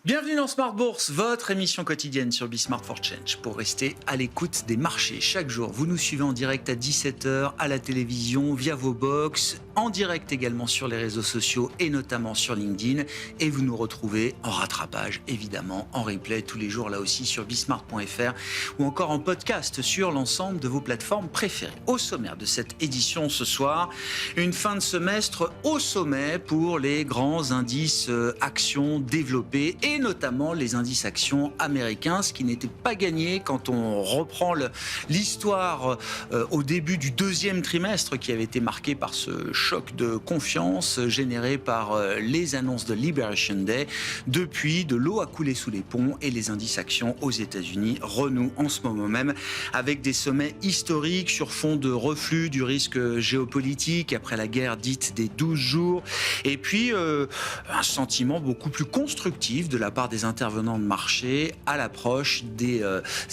Bienvenue dans Smart Bourse, votre émission quotidienne sur Bismart for Change. Pour rester à l'écoute des marchés chaque jour, vous nous suivez en direct à 17h, à la télévision, via vos box, en direct également sur les réseaux sociaux et notamment sur LinkedIn. Et vous nous retrouvez en rattrapage, évidemment, en replay tous les jours là aussi sur bismart.fr ou encore en podcast sur l'ensemble de vos plateformes préférées. Au sommaire de cette édition ce soir, une fin de semestre au sommet pour les grands indices actions développés et notamment les indices actions américains, ce qui n'était pas gagné quand on reprend l'histoire au début du deuxième trimestre qui avait été marqué par ce choc de confiance généré par les annonces de Liberation Day. Depuis, de l'eau a coulé sous les ponts et les indices actions aux États-Unis renouent en ce moment même avec des sommets historiques sur fond de reflux du risque géopolitique après la guerre dite des 12 jours et puis un sentiment beaucoup plus constructif de la part des intervenants de marché à l'approche des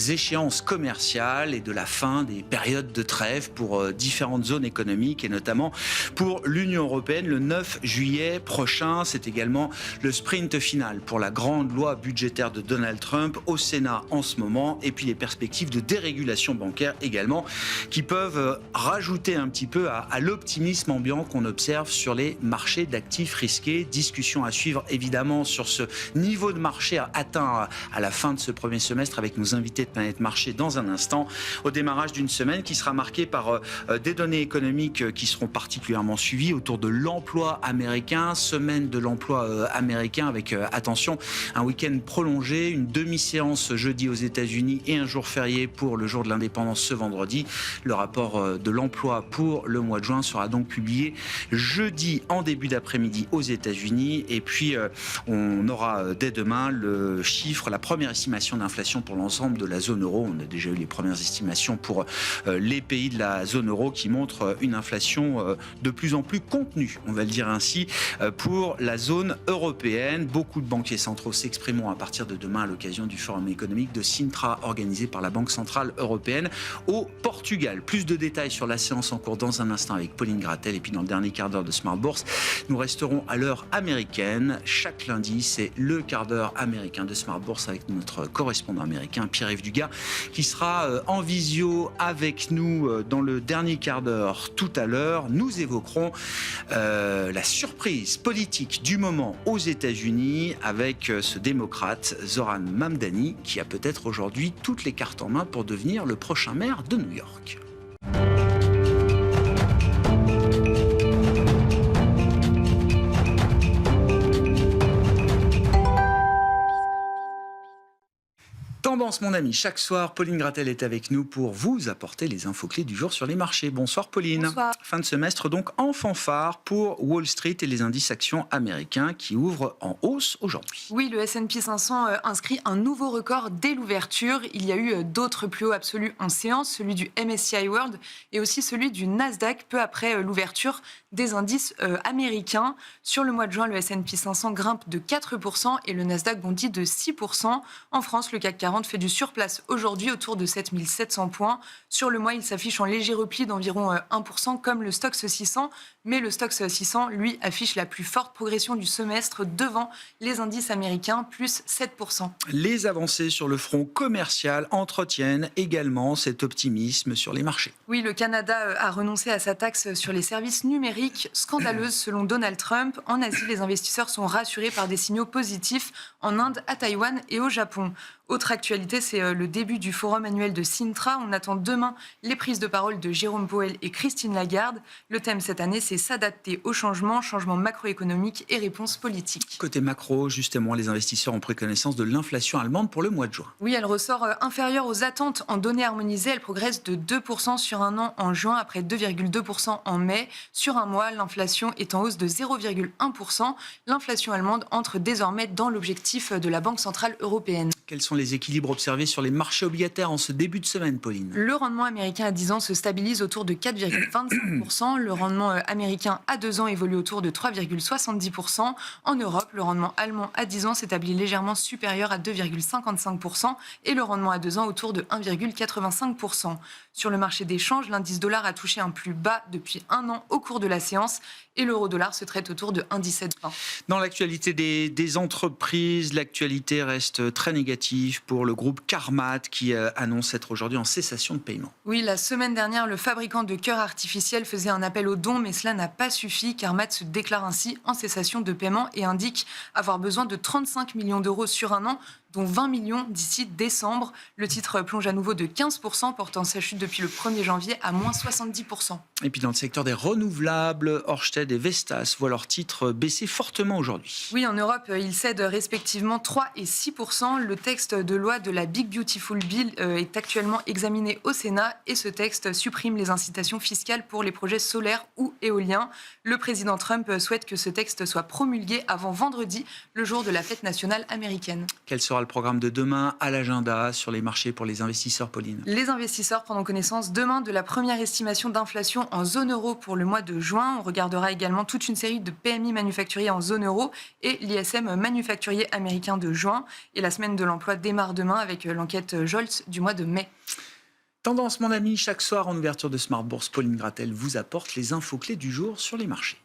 échéances commerciales et de la fin des périodes de trêve pour différentes zones économiques et notamment pour l'Union européenne le 9 juillet prochain. C'est également le sprint final pour la grande loi budgétaire de Donald Trump au Sénat en ce moment et puis les perspectives de dérégulation bancaire également qui peuvent rajouter un petit peu à l'optimisme ambiant qu'on observe sur les marchés d'actifs risqués. Discussion à suivre évidemment sur ce niveau de marché atteint à la fin de ce premier semestre avec nos invités de Planète Marché dans un instant, au démarrage d'une semaine qui sera marquée par des données économiques qui seront particulièrement suivies autour de l'emploi américain, semaine de l'emploi américain avec, attention, un week-end prolongé, une demi-séance jeudi aux États-Unis et un jour férié pour le jour de l'indépendance ce vendredi. Le rapport de l'emploi pour le mois de juin sera donc publié jeudi en début d'après-midi aux États-Unis et puis on aura dès demain le chiffre, la première estimation d'inflation pour l'ensemble de la zone euro. On a déjà eu les premières estimations pour les pays de la zone euro qui montrent une inflation de plus en plus contenue, on va le dire ainsi, pour la zone européenne. Beaucoup de banquiers centraux s'exprimeront à partir de demain à l'occasion du forum économique de Sintra organisé par la Banque Centrale Européenne au Portugal. Plus de détails sur la séance en cours dans un instant avec Pauline Gratel et puis dans le dernier quart d'heure de Smart Bourse, nous resterons à l'heure américaine. Chaque lundi, c'est le quart d'heure américain de Smart Bourse avec notre correspondant américain Pierre-Yves Dugas qui sera en visio avec nous dans le dernier quart d'heure tout à l'heure. Nous évoquerons la surprise politique du moment aux États-Unis avec ce démocrate Zoran Mamdani qui a peut-être aujourd'hui toutes les cartes en main pour devenir le prochain maire de New York. Tendance, mon ami, chaque soir, Pauline Gratel est avec nous pour vous apporter les infos clés du jour sur les marchés. Bonsoir Pauline. Bonsoir. Fin de semestre donc en fanfare pour Wall Street et les indices actions américains qui ouvrent en hausse aujourd'hui. Oui, le S&P 500 inscrit un nouveau record dès l'ouverture. Il y a eu d'autres plus hauts absolus en séance, celui du MSCI World et aussi celui du Nasdaq peu après l'ouverture des indices américains. Sur le mois de juin, le S&P 500 grimpe de 4% et le Nasdaq bondit de 6%. En France, le CAC 40 fait du surplace aujourd'hui autour de 7700 points. Sur le mois, il s'affiche en léger repli d'environ 1% comme le Stoxx 600, mais le Stoxx 600, lui, affiche la plus forte progression du semestre devant les indices américains, plus 7%. Les avancées sur le front commercial entretiennent également cet optimisme sur les marchés. Oui, le Canada a renoncé à sa taxe sur les services numériques, scandaleuse selon Donald Trump. En Asie, les investisseurs sont rassurés par des signaux positifs en Inde, à Taïwan et au Japon. Autre actualité, c'est le début du forum annuel de Sintra. On attend demain les prises de parole de Jérôme Powell et Christine Lagarde. Le thème cette année, c'est s'adapter au changement macroéconomique et réponse politique. Côté macro, justement, les investisseurs ont pris connaissance de l'inflation allemande pour le mois de juin. Oui, elle ressort inférieure aux attentes en données harmonisées. Elle progresse de 2% sur un an en juin, après 2,2% en mai. Sur un mois, l'inflation est en hausse de 0,1%. L'inflation allemande entre désormais dans l'objectif de la Banque Centrale Européenne. Quels sont les équilibres observés sur les marchés obligataires en ce début de semaine, Pauline? Le rendement américain à 10 ans se stabilise autour de 4,25%. Le rendement américain à 2 ans évolue autour de 3,70%. En Europe, le rendement allemand à 10 ans s'établit légèrement supérieur à 2,55% et le rendement à 2 ans autour de 1,85%. Sur le marché des changes, l'indice dollar a touché un plus bas depuis un an au cours de la séance et l'euro-dollar se traite autour de 1,1720. Dans l'actualité des entreprises, l'actualité reste très négative pour le groupe Carmat qui annonce être aujourd'hui en cessation de paiement. Oui, la semaine dernière, le fabricant de cœurs artificiels faisait un appel aux dons, mais cela n'a pas suffi. Carmat se déclare ainsi en cessation de paiement et indique avoir besoin de 35 millions d'euros sur un an, dont 20 millions d'ici décembre. Le titre plonge à nouveau de 15%, portant sa chute depuis le 1er janvier à moins 70%. Et puis dans le secteur des renouvelables, Ørsted et Vestas voient leurs titres baisser fortement aujourd'hui. Oui, en Europe, ils cèdent respectivement 3 et 6%. Le texte de loi de la Big Beautiful Bill est actuellement examiné au Sénat et ce texte supprime les incitations fiscales pour les projets solaires ou éoliens. Le président Trump souhaite que ce texte soit promulgué avant vendredi, le jour de la fête nationale américaine. Quel sera le programme de demain à l'agenda sur les marchés pour les investisseurs, Pauline? Les investisseurs prendront connaissance demain de la première estimation d'inflation en zone euro pour le mois de juin. On regardera également toute une série de PMI manufacturiers en zone euro et l'ISM manufacturier américain de juin. Et la semaine de l'emploi démarre demain avec l'enquête Jolts du mois de mai. Tendance, mon ami, chaque soir en ouverture de Smart Bourse, Pauline Gratel vous apporte les infos clés du jour sur les marchés.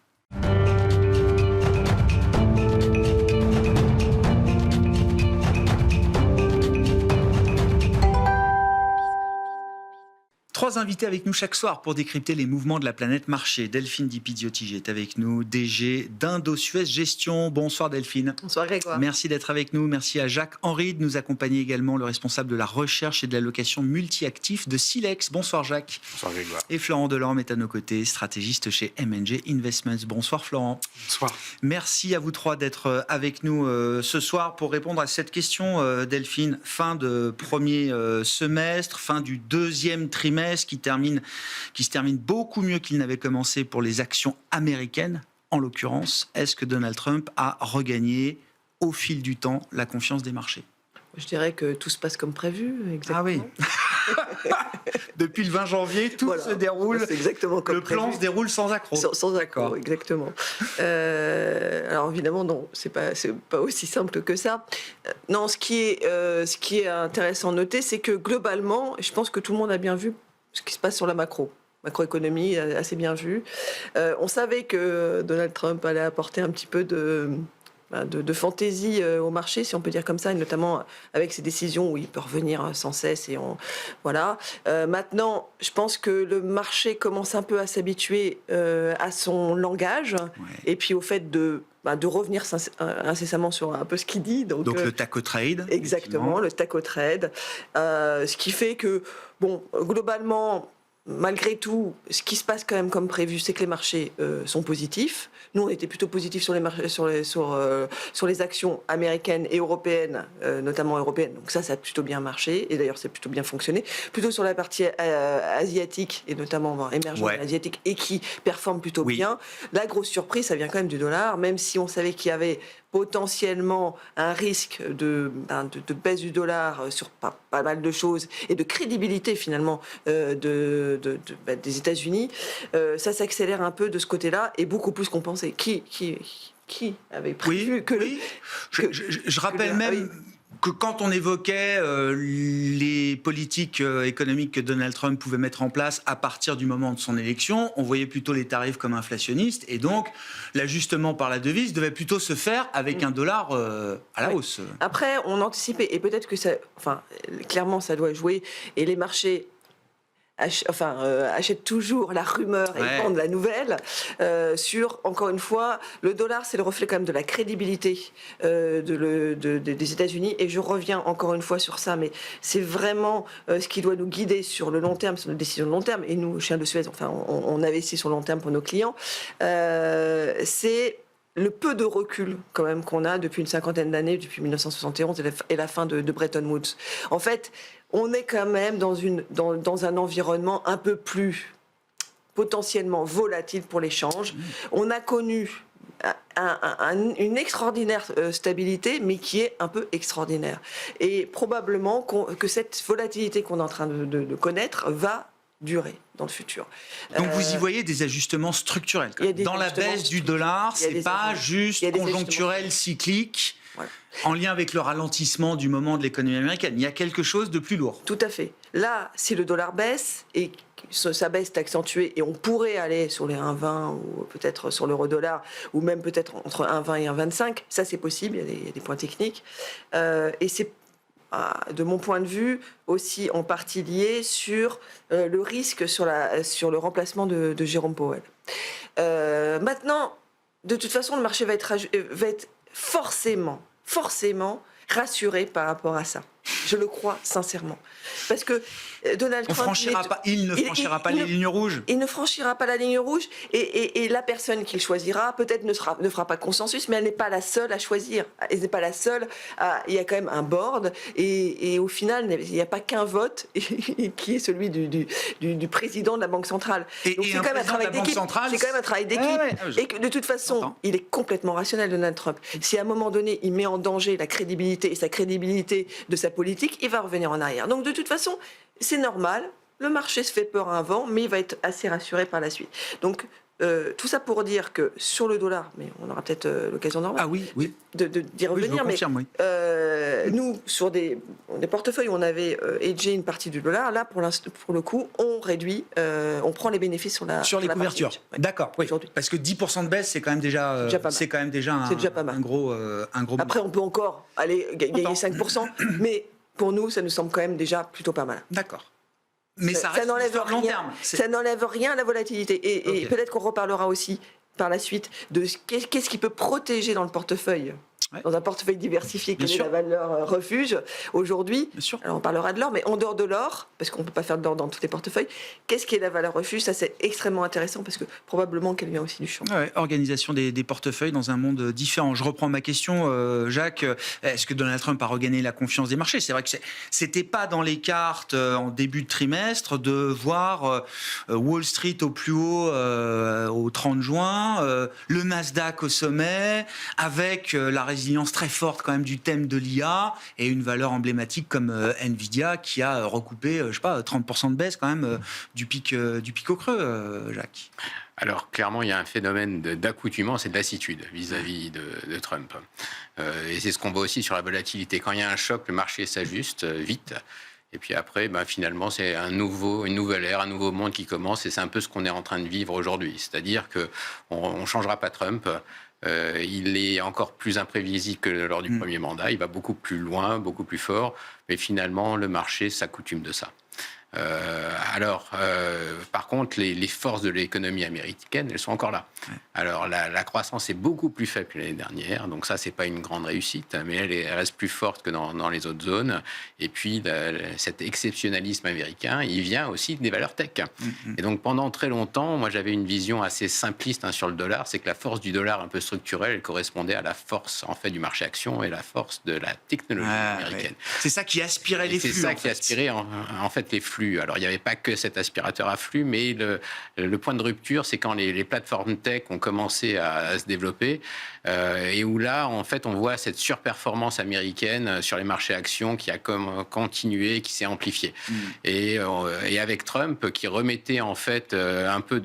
Trois invités avec nous chaque soir pour décrypter les mouvements de la planète marché. Delphine Di Pizziotti est avec nous, DG d'Indosuez Gestion. Bonsoir Delphine. Bonsoir Grégoire. Merci d'être avec nous. Merci à Jacques Henry de nous accompagner également, le responsable de la recherche et de l'allocation multi-actifs de Silex. Bonsoir Jacques. Bonsoir Grégoire. Et Florent Delorme est à nos côtés, stratégiste chez M&G Investments. Bonsoir Florent. Bonsoir. Merci à vous trois d'être avec nous ce soir pour répondre à cette question, Delphine. Fin de premier semestre, fin du deuxième trimestre qui se termine beaucoup mieux qu'il n'avait commencé pour les actions américaines. En l'occurrence, est-ce que Donald Trump a regagné au fil du temps la confiance des marchés? Je dirais que tout se passe comme prévu, exactement. Ah oui. Depuis le 20 janvier, tout se déroule. C'est exactement comme le prévu. plan se déroule sans accroc. Sans accroc, exactement. Alors évidemment, non, c'est pas aussi simple que ça. Non, ce qui est intéressant à noter, c'est que globalement, je pense que tout le monde a bien vu ce qui se passe sur la macroéconomie, assez bien vu. On savait que Donald Trump allait apporter un petit peu de fantaisie au marché, si on peut dire comme ça, et notamment avec ses décisions où il peut revenir sans cesse. Voilà. Maintenant, je pense que le marché commence un peu à s'habituer à son langage, et puis au fait de revenir incessamment sur un peu ce qu'il dit. Donc le taco trade. Exactement, le taco trade. Ce qui fait que, globalement, malgré tout, ce qui se passe quand même comme prévu, c'est que les marchés sont positifs. Nous, on était plutôt positifs sur les marchés, sur les actions américaines et européennes, notamment européennes. Donc ça a plutôt bien marché, et d'ailleurs, ça a plutôt bien fonctionné. Plutôt sur la partie asiatique, et notamment émergente asiatique, et qui performe plutôt bien. La grosse surprise, ça vient quand même du dollar, même si on savait qu'il y avait potentiellement un risque de baisse du dollar sur pas mal de choses et de crédibilité finalement des États-Unis. Ça s'accélère un peu de ce côté-là et beaucoup plus qu'on pensait. Qui avait prévu Je rappelle même que quand on évoquait les politiques économiques que Donald Trump pouvait mettre en place à partir du moment de son élection, on voyait plutôt les tarifs comme inflationnistes et donc l'ajustement par la devise devait plutôt se faire avec un dollar à la hausse. Après, on anticipait et peut-être que clairement ça doit jouer et les marchés achètent toujours la rumeur et vendent la nouvelle sur, encore une fois, le dollar, c'est le reflet quand même de la crédibilité des États-Unis. Et je reviens encore une fois sur ça, mais c'est vraiment ce qui doit nous guider sur le long terme, sur nos décisions de long terme. Et nous, chez Indosuez, on investit sur le long terme pour nos clients. C'est le peu de recul quand même qu'on a depuis une cinquantaine d'années, depuis 1971 et la fin de Bretton Woods. En fait, on est quand même dans un environnement un peu plus potentiellement volatile pour l'échange. On a connu une extraordinaire stabilité, mais qui est un peu extraordinaire. Et probablement que cette volatilité qu'on est en train de connaître va durer dans le futur. Donc vous y voyez des ajustements structurels. Dans la baisse du dollar, c'est pas juste conjoncturel, cyclique, voilà, en lien avec le ralentissement du moment de l'économie américaine. Il y a quelque chose de plus lourd. Tout à fait. Là, si le dollar baisse et sa baisse est accentuée et on pourrait aller sur les 1,20 ou peut-être sur l'euro-dollar ou même peut-être entre 1,20 et 1,25, ça c'est possible, il y a des points techniques. Et c'est de mon point de vue, aussi en partie lié sur le risque sur le remplacement de Jérôme Powell. Maintenant, de toute façon, le marché va être forcément rassuré par rapport à ça. Je le crois sincèrement. Parce que Donald Trump... Il ne franchira pas les lignes rouges. Il ne franchira pas la ligne rouge. Et la personne qu'il choisira, peut-être ne fera pas consensus, mais elle n'est pas la seule à choisir. Elle n'est pas la seule. Il y a quand même un board. Et au final, il n'y a pas qu'un vote qui est celui du président de la Banque centrale. Donc c'est quand même un travail d'équipe. C'est quand même un travail d'équipe. Et que de toute façon, il est complètement rationnel, Donald Trump. Si à un moment donné, il met en danger la crédibilité et sa crédibilité de sa politique, il va revenir en arrière. Donc de toute façon, c'est normal, le marché se fait peur à un vent, mais il va être assez rassuré par la suite. Donc tout ça pour dire que sur le dollar, mais on aura peut-être l'occasion d'y revenir, mais nous, sur des portefeuilles où on avait hedgé une partie du dollar, là, pour le coup, on réduit, on prend les bénéfices sur les couvertures. D'accord, oui. Parce que 10% de baisse, c'est quand même déjà, un gros Après, on peut encore aller gagner 5%, mais pour nous, ça nous semble quand même déjà plutôt pas mal. D'accord. Mais ça reste sur le long terme. Ça n'enlève rien à la volatilité. Et peut-être qu'on reparlera aussi par la suite de qu'est-ce qui peut protéger dans le portefeuille. Dans un portefeuille diversifié qui est la valeur refuge aujourd'hui. Alors on parlera de l'or, mais en dehors de l'or, parce qu'on ne peut pas faire de l'or dans tous les portefeuilles, qu'est-ce qui est la valeur refuge? Ça c'est extrêmement intéressant parce que probablement qu'elle vient aussi du champ. Organisation des portefeuilles dans un monde différent. Je reprends ma question, Jacques. Est-ce que Donald Trump a regagné la confiance des marchés? C'est vrai que c'était pas dans les cartes en début de trimestre de voir Wall Street au plus haut au 30 juin, le Nasdaq au sommet, avec la résilience très forte quand même du thème de l'IA et une valeur emblématique comme Nvidia qui a recoupé, 30% de baisse quand même du pic au creux, Jacques. Alors, clairement, il y a un phénomène d'accoutumance et de lassitude vis-à-vis de Trump. Et c'est ce qu'on voit aussi sur la volatilité. Quand il y a un choc, le marché s'ajuste vite. Et puis après, finalement, c'est une nouvelle ère, un nouveau monde qui commence. Et c'est un peu ce qu'on est en train de vivre aujourd'hui. C'est-à-dire qu'on ne changera pas Trump. Il est encore plus imprévisible que lors du premier mandat. Il va beaucoup plus loin, beaucoup plus fort. Mais finalement, le marché s'accoutume de ça. Par contre, les forces de l'économie américaine, elles sont encore là. Alors, la croissance est beaucoup plus faible que l'année dernière, donc ça, c'est pas une grande réussite, mais elle reste plus forte que dans les autres zones. Et puis, cet exceptionnalisme américain, il vient aussi des valeurs tech. Et donc, pendant très longtemps, moi, j'avais une vision assez simpliste sur le dollar, c'est que la force du dollar un peu structurelle, elle correspondait à la force, en fait, du marché action et la force de la technologie américaine. C'est ça qui aspirait les flux. C'est ça qui aspirait, en fait, les flux. Alors, il n'y avait pas que cet aspirateur à flux, mais le point de rupture, c'est quand les plateformes tech ont commencé à se développer et où là, en fait, on voit cette surperformance américaine sur les marchés actions qui a continué, qui s'est amplifiée. Et avec Trump, qui remettait en fait un peu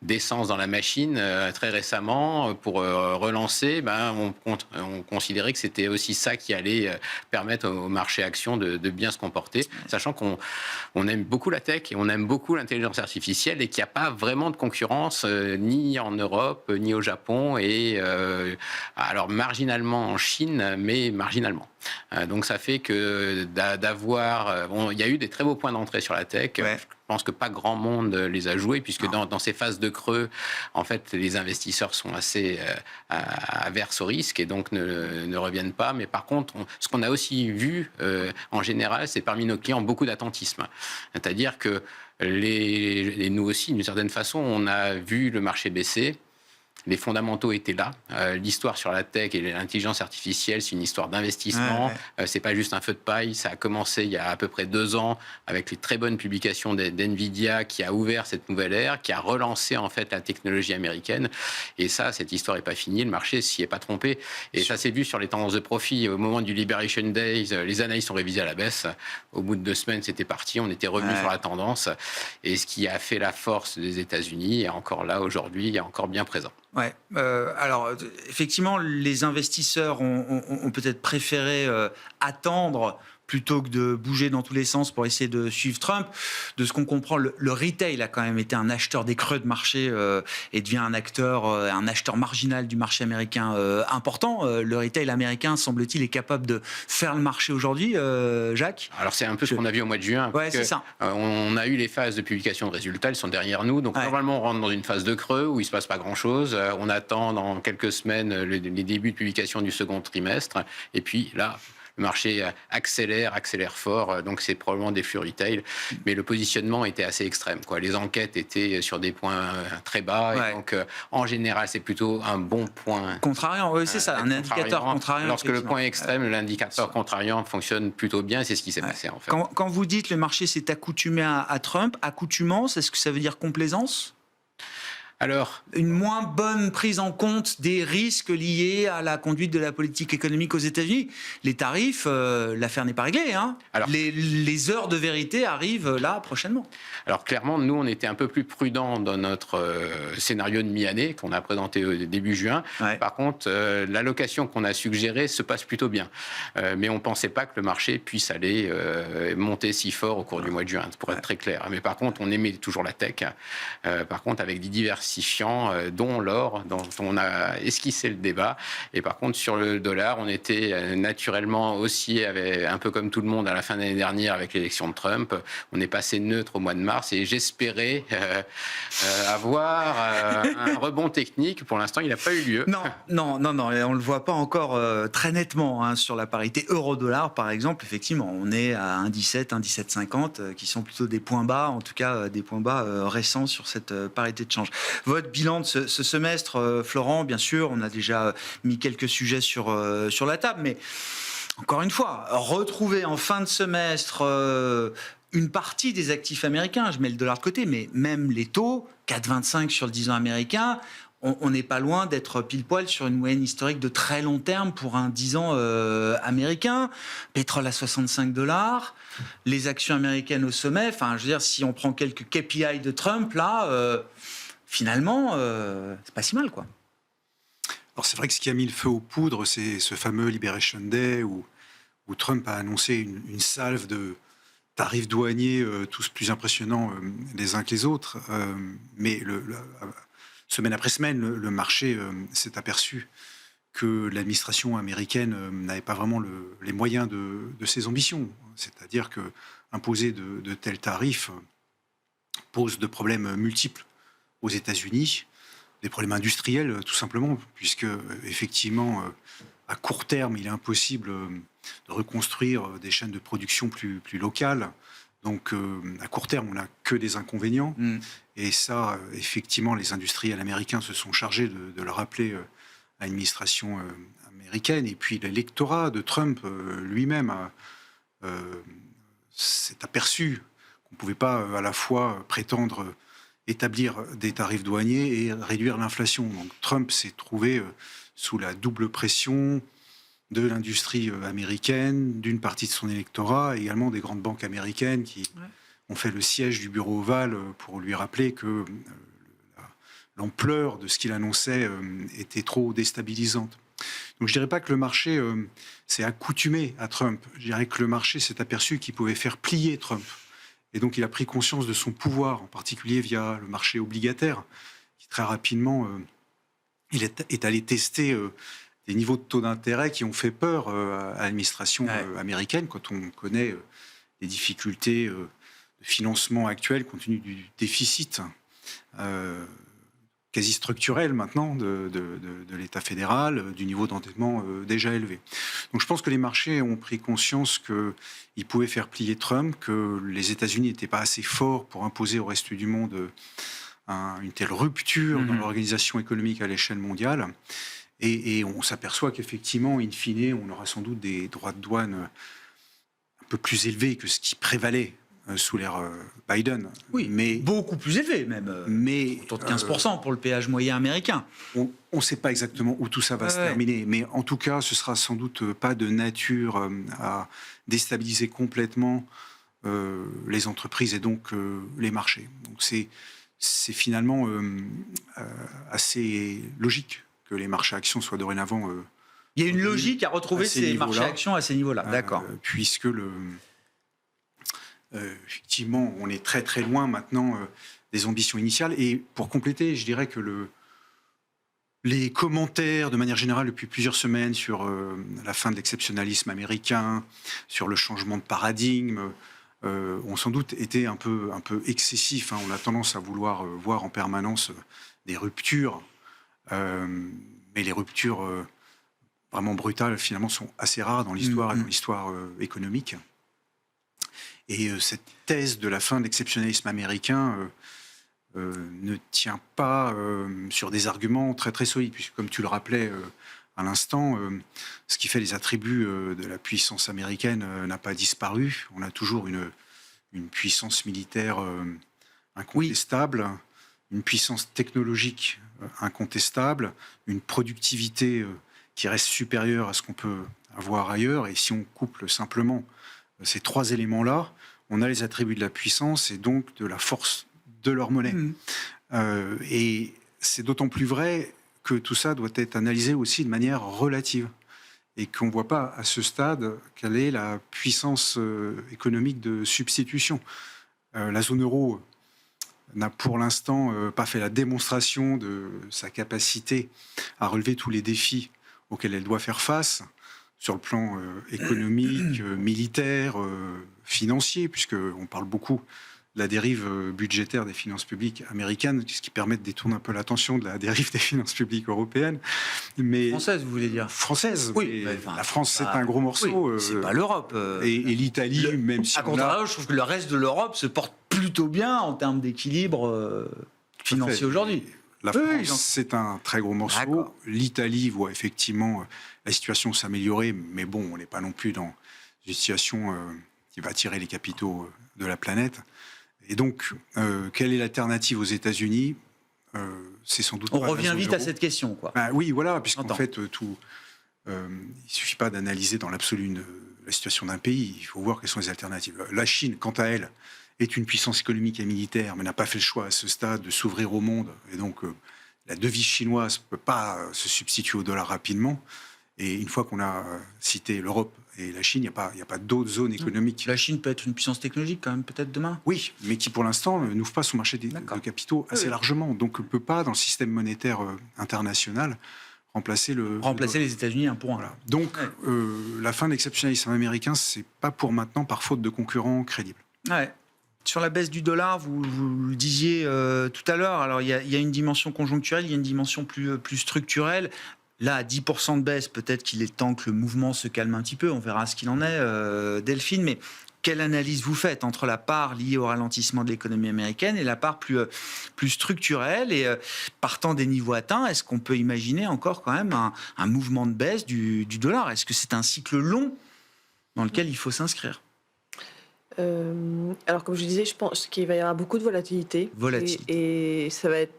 d'essence dans la machine très récemment pour relancer, on considérait que c'était aussi ça qui allait permettre au marché actions de bien se comporter, sachant qu'on aime beaucoup la tech et on aime beaucoup l'intelligence artificielle et qu'il n'y a pas vraiment de concurrence ni en Europe ni au Japon et alors marginalement en Chine, mais marginalement. Donc ça fait que il y a eu des très beaux points d'entrée sur la tech. Je pense que pas grand monde les a joués puisque dans ces phases de creux, en fait, les investisseurs sont assez averses au risque et donc ne reviennent pas. Mais par contre, ce qu'on a aussi vu en général, c'est parmi nos clients beaucoup d'attentisme. C'est-à-dire que et nous aussi, d'une certaine façon, on a vu le marché baisser. Les fondamentaux étaient là. L'histoire sur la tech et l'intelligence artificielle, c'est une histoire d'investissement. C'est pas juste un feu de paille. Ça a commencé il y a à peu près 2 ans avec les très bonnes publications d'NVIDIA qui a ouvert cette nouvelle ère, qui a relancé en fait la technologie américaine. Et ça, cette histoire n'est pas finie. Le marché s'y est pas trompé. Et ça s'est vu sur les tendances de profit. Au moment du Liberation Day, les analyses sont révisées à la baisse. Au bout de 2 semaines, c'était parti. On était revenu sur la tendance. Et ce qui a fait la force des États-Unis est encore là aujourd'hui, est encore bien présent. Ouais. Alors, effectivement, les investisseurs ont peut-être préféré attendre plutôt que de bouger dans tous les sens pour essayer de suivre Trump. De ce qu'on comprend, le retail a quand même été un acheteur des creux de marché et devient un acheteur marginal du marché américain important. Le retail américain, semble-t-il, est capable de faire le marché aujourd'hui, Jacques? Alors, c'est un peu ce qu'on a vu au mois de juin. Ouais, c'est ça. On a eu les phases de publication de résultats, elles sont derrière nous. Donc, normalement, on rentre dans une phase de creux où il ne se passe pas grand-chose. On attend dans quelques semaines les débuts de publication du second trimestre. Et puis, là, le marché accélère fort, donc c'est probablement des flux retail. Mais le positionnement était assez extrême, quoi. Les enquêtes étaient sur des points très bas. Et donc, en général, c'est plutôt un bon point. Contrariant, oui, c'est ça, un indicateur contrariant. Lorsque le point est extrême, l'indicateur contrariant fonctionne plutôt bien. C'est ce qui s'est passé, en fait. Quand vous dites le marché s'est accoutumé à Trump, accoutumance, est-ce que ça veut dire complaisance ? Alors, une moins bonne prise en compte des risques liés à la conduite de la politique économique aux États-Unis. Les tarifs, l'affaire n'est pas réglée. Alors, les heures de vérité arrivent là prochainement. Alors clairement, nous, on était un peu plus prudents dans notre scénario de mi-année qu'on a présenté au début juin. Par contre, l'allocation qu'on a suggérée se passe plutôt bien. Mais on ne pensait pas que le marché puisse aller monter si fort au cours du mois de juin, pour être très clair. Mais par contre, on aimait toujours la tech. Par contre, avec des diversifiants, dont l'or, dont on a esquissé le débat. Et par contre, sur le dollar, on était naturellement aussi, un peu comme tout le monde, à la fin de l'année dernière avec l'élection de Trump. On est passé neutre au mois de mars et j'espérais avoir un rebond technique. Pour l'instant, il n'a pas eu lieu. Non, on ne le voit pas encore très nettement sur la parité euro-dollar, par exemple. Effectivement, on est à 1,17, 1,1750, qui sont plutôt des points bas, en tout cas des points bas récents sur cette parité de change. Votre bilan de ce semestre, Florent, bien sûr, on a déjà mis quelques sujets sur la table, mais encore une fois, retrouver en fin de semestre une partie des actifs américains, je mets le dollar de côté, mais même les taux, 4,25 sur le 10 ans américain, on n'est pas loin d'être pile poil sur une moyenne historique de très long terme pour un 10 ans américain. Pétrole à $65, les actions américaines au sommet. Enfin, je veux dire, si on prend quelques KPI de Trump, là, finalement, c'est pas si mal, quoi. Alors, c'est vrai que ce qui a mis le feu aux poudres, c'est ce fameux Liberation Day où Trump a annoncé une salve de tarifs douaniers tous plus impressionnants les uns que les autres. Mais semaine après semaine, le marché s'est aperçu que l'administration américaine n'avait pas vraiment les moyens de ses ambitions. C'est-à-dire que imposer de tels tarifs pose de problèmes multiples aux États-Unis, des problèmes industriels tout simplement, puisque effectivement, à court terme, il est impossible de reconstruire des chaînes de production plus locales. Donc, à court terme, on n'a que des inconvénients. Et ça, effectivement, les industriels américains se sont chargés de le rappeler à l'administration américaine. Et puis, l'électorat de Trump lui-même s'est aperçu qu'on ne pouvait pas à la fois prétendre établir des tarifs douaniers et réduire l'inflation. Donc, Trump s'est trouvé sous la double pression de l'industrie américaine, d'une partie de son électorat, et également des grandes banques américaines qui ont fait le siège du bureau ovale pour lui rappeler que l'ampleur de ce qu'il annonçait était trop déstabilisante. Donc je ne dirais pas que le marché s'est accoutumé à Trump, je dirais que le marché s'est aperçu qu'il pouvait faire plier Trump. Et donc il a pris conscience de son pouvoir, en particulier via le marché obligataire, qui très rapidement est allé tester des niveaux de taux d'intérêt qui ont fait peur à l'administration américaine, quand on connaît les difficultés de financement actuelles compte tenu du déficit quasi structurel maintenant de l'État fédéral, du niveau d'endettement déjà élevé. Donc je pense que les marchés ont pris conscience qu'ils pouvaient faire plier Trump, que les États-Unis n'étaient pas assez forts pour imposer au reste du monde une telle rupture dans Mhm. l'organisation économique à l'échelle mondiale. Et on s'aperçoit qu'effectivement, in fine, on aura sans doute des droits de douane un peu plus élevés que ce qui prévalait sous l'ère Biden. Oui, mais beaucoup plus élevé même. mais Autour de 15% pour le péage moyen américain. on ne sait pas exactement où tout ça va se Ouais. terminer. Mais en tout cas, ce sera sans doute pas de nature à déstabiliser complètement les entreprises et donc les marchés. Donc c'est finalement assez logique que les marchés actions soient dorénavant Il y a une logique à retrouver à ces ces niveaux-là. marchés actions à ces niveaux-là. D'accord. Puisque effectivement, on est très très loin maintenant des ambitions initiales. Et pour compléter, je dirais que les commentaires, de manière générale, depuis plusieurs semaines, sur la fin de l'exceptionnalisme américain, sur le changement de paradigme, ont sans doute été un peu excessifs. On a tendance à vouloir voir en permanence des ruptures, mais les ruptures vraiment brutales, finalement, sont assez rares dans l'histoire et dans l'histoire économique. Et cette thèse de la fin de l'exceptionnalisme américain ne tient pas sur des arguments très très solides, puisque comme tu le rappelais à l'instant, ce qui fait les attributs de la puissance américaine n'a pas disparu. On a toujours une puissance militaire incontestable, une puissance technologique incontestable, une productivité qui reste supérieure à ce qu'on peut avoir ailleurs. Et si on couple simplement ces trois éléments-là, on a les attributs de la puissance et donc de la force de leur monnaie. Et c'est d'autant plus vrai que tout ça doit être analysé aussi de manière relative et qu'on ne voit pas à ce stade quelle est la puissance économique de substitution. La zone euro n'a pour l'instant pas fait la démonstration de sa capacité à relever tous les défis auxquels elle doit faire face sur le plan économique, militaire, financier, puisqu'on parle beaucoup de la dérive budgétaire des finances publiques américaines, ce qui permet de détourner un peu l'attention de la dérive des finances publiques européennes. Mais Française, vous voulez dire? Française, Oui, mais enfin, la France, c'est pas- un gros morceau. Oui, c'est pas l'Europe. Et l'Italie, même si À on a... contrario, je trouve que le reste de l'Europe se porte plutôt bien en termes d'équilibre financier aujourd'hui. La Oui, France, j'en- c'est un très gros morceau. D'accord. L'Italie voit effectivement la situation s'améliorer, mais bon, on n'est pas non plus dans une situation qui va attirer les capitaux de la planète. Et donc, quelle est l'alternative aux États-Unis C'est sans doute On pas la revient zone vite à euro. cette question, quoi. Ben oui, voilà, puisqu'en J'entends. fait, il suffit pas d'analyser dans l'absolu la situation d'un pays, il faut voir quelles sont les alternatives. La Chine, quant à elle, est une puissance économique et militaire, mais n'a pas fait le choix à ce stade de s'ouvrir au monde. Et donc, la devise chinoise ne peut pas se substituer au dollar rapidement. Et une fois qu'on a cité l'Europe et la Chine, il n'y a pas d'autres zones économiques. La Chine peut être une puissance technologique quand même, peut-être demain. Oui, mais qui pour l'instant n'ouvre pas son marché de D'accord. capitaux assez Oui. largement. Donc, on ne peut pas, dans le système monétaire international, remplacer Remplacer les États-Unis un pour un. Voilà. Donc, la fin de l'exceptionnalisme américain, c'est pas pour maintenant par faute de concurrents crédibles. Ouais. Sur la baisse du dollar, vous le disiez tout à l'heure, alors il y a une dimension conjoncturelle, il y a une dimension plus structurelle. Là, à 10% de baisse, peut-être qu'il est temps que le mouvement se calme un petit peu, on verra ce qu'il en est, Delphine, mais quelle analyse vous faites entre la part liée au ralentissement de l'économie américaine et la part plus structurelle? Et partant des niveaux atteints, est-ce qu'on peut imaginer encore quand même un mouvement de baisse du dollar? Est-ce que c'est un cycle long dans lequel il faut s'inscrire? Alors, comme je disais, je pense qu'il va y avoir beaucoup de volatilité. Et ça va être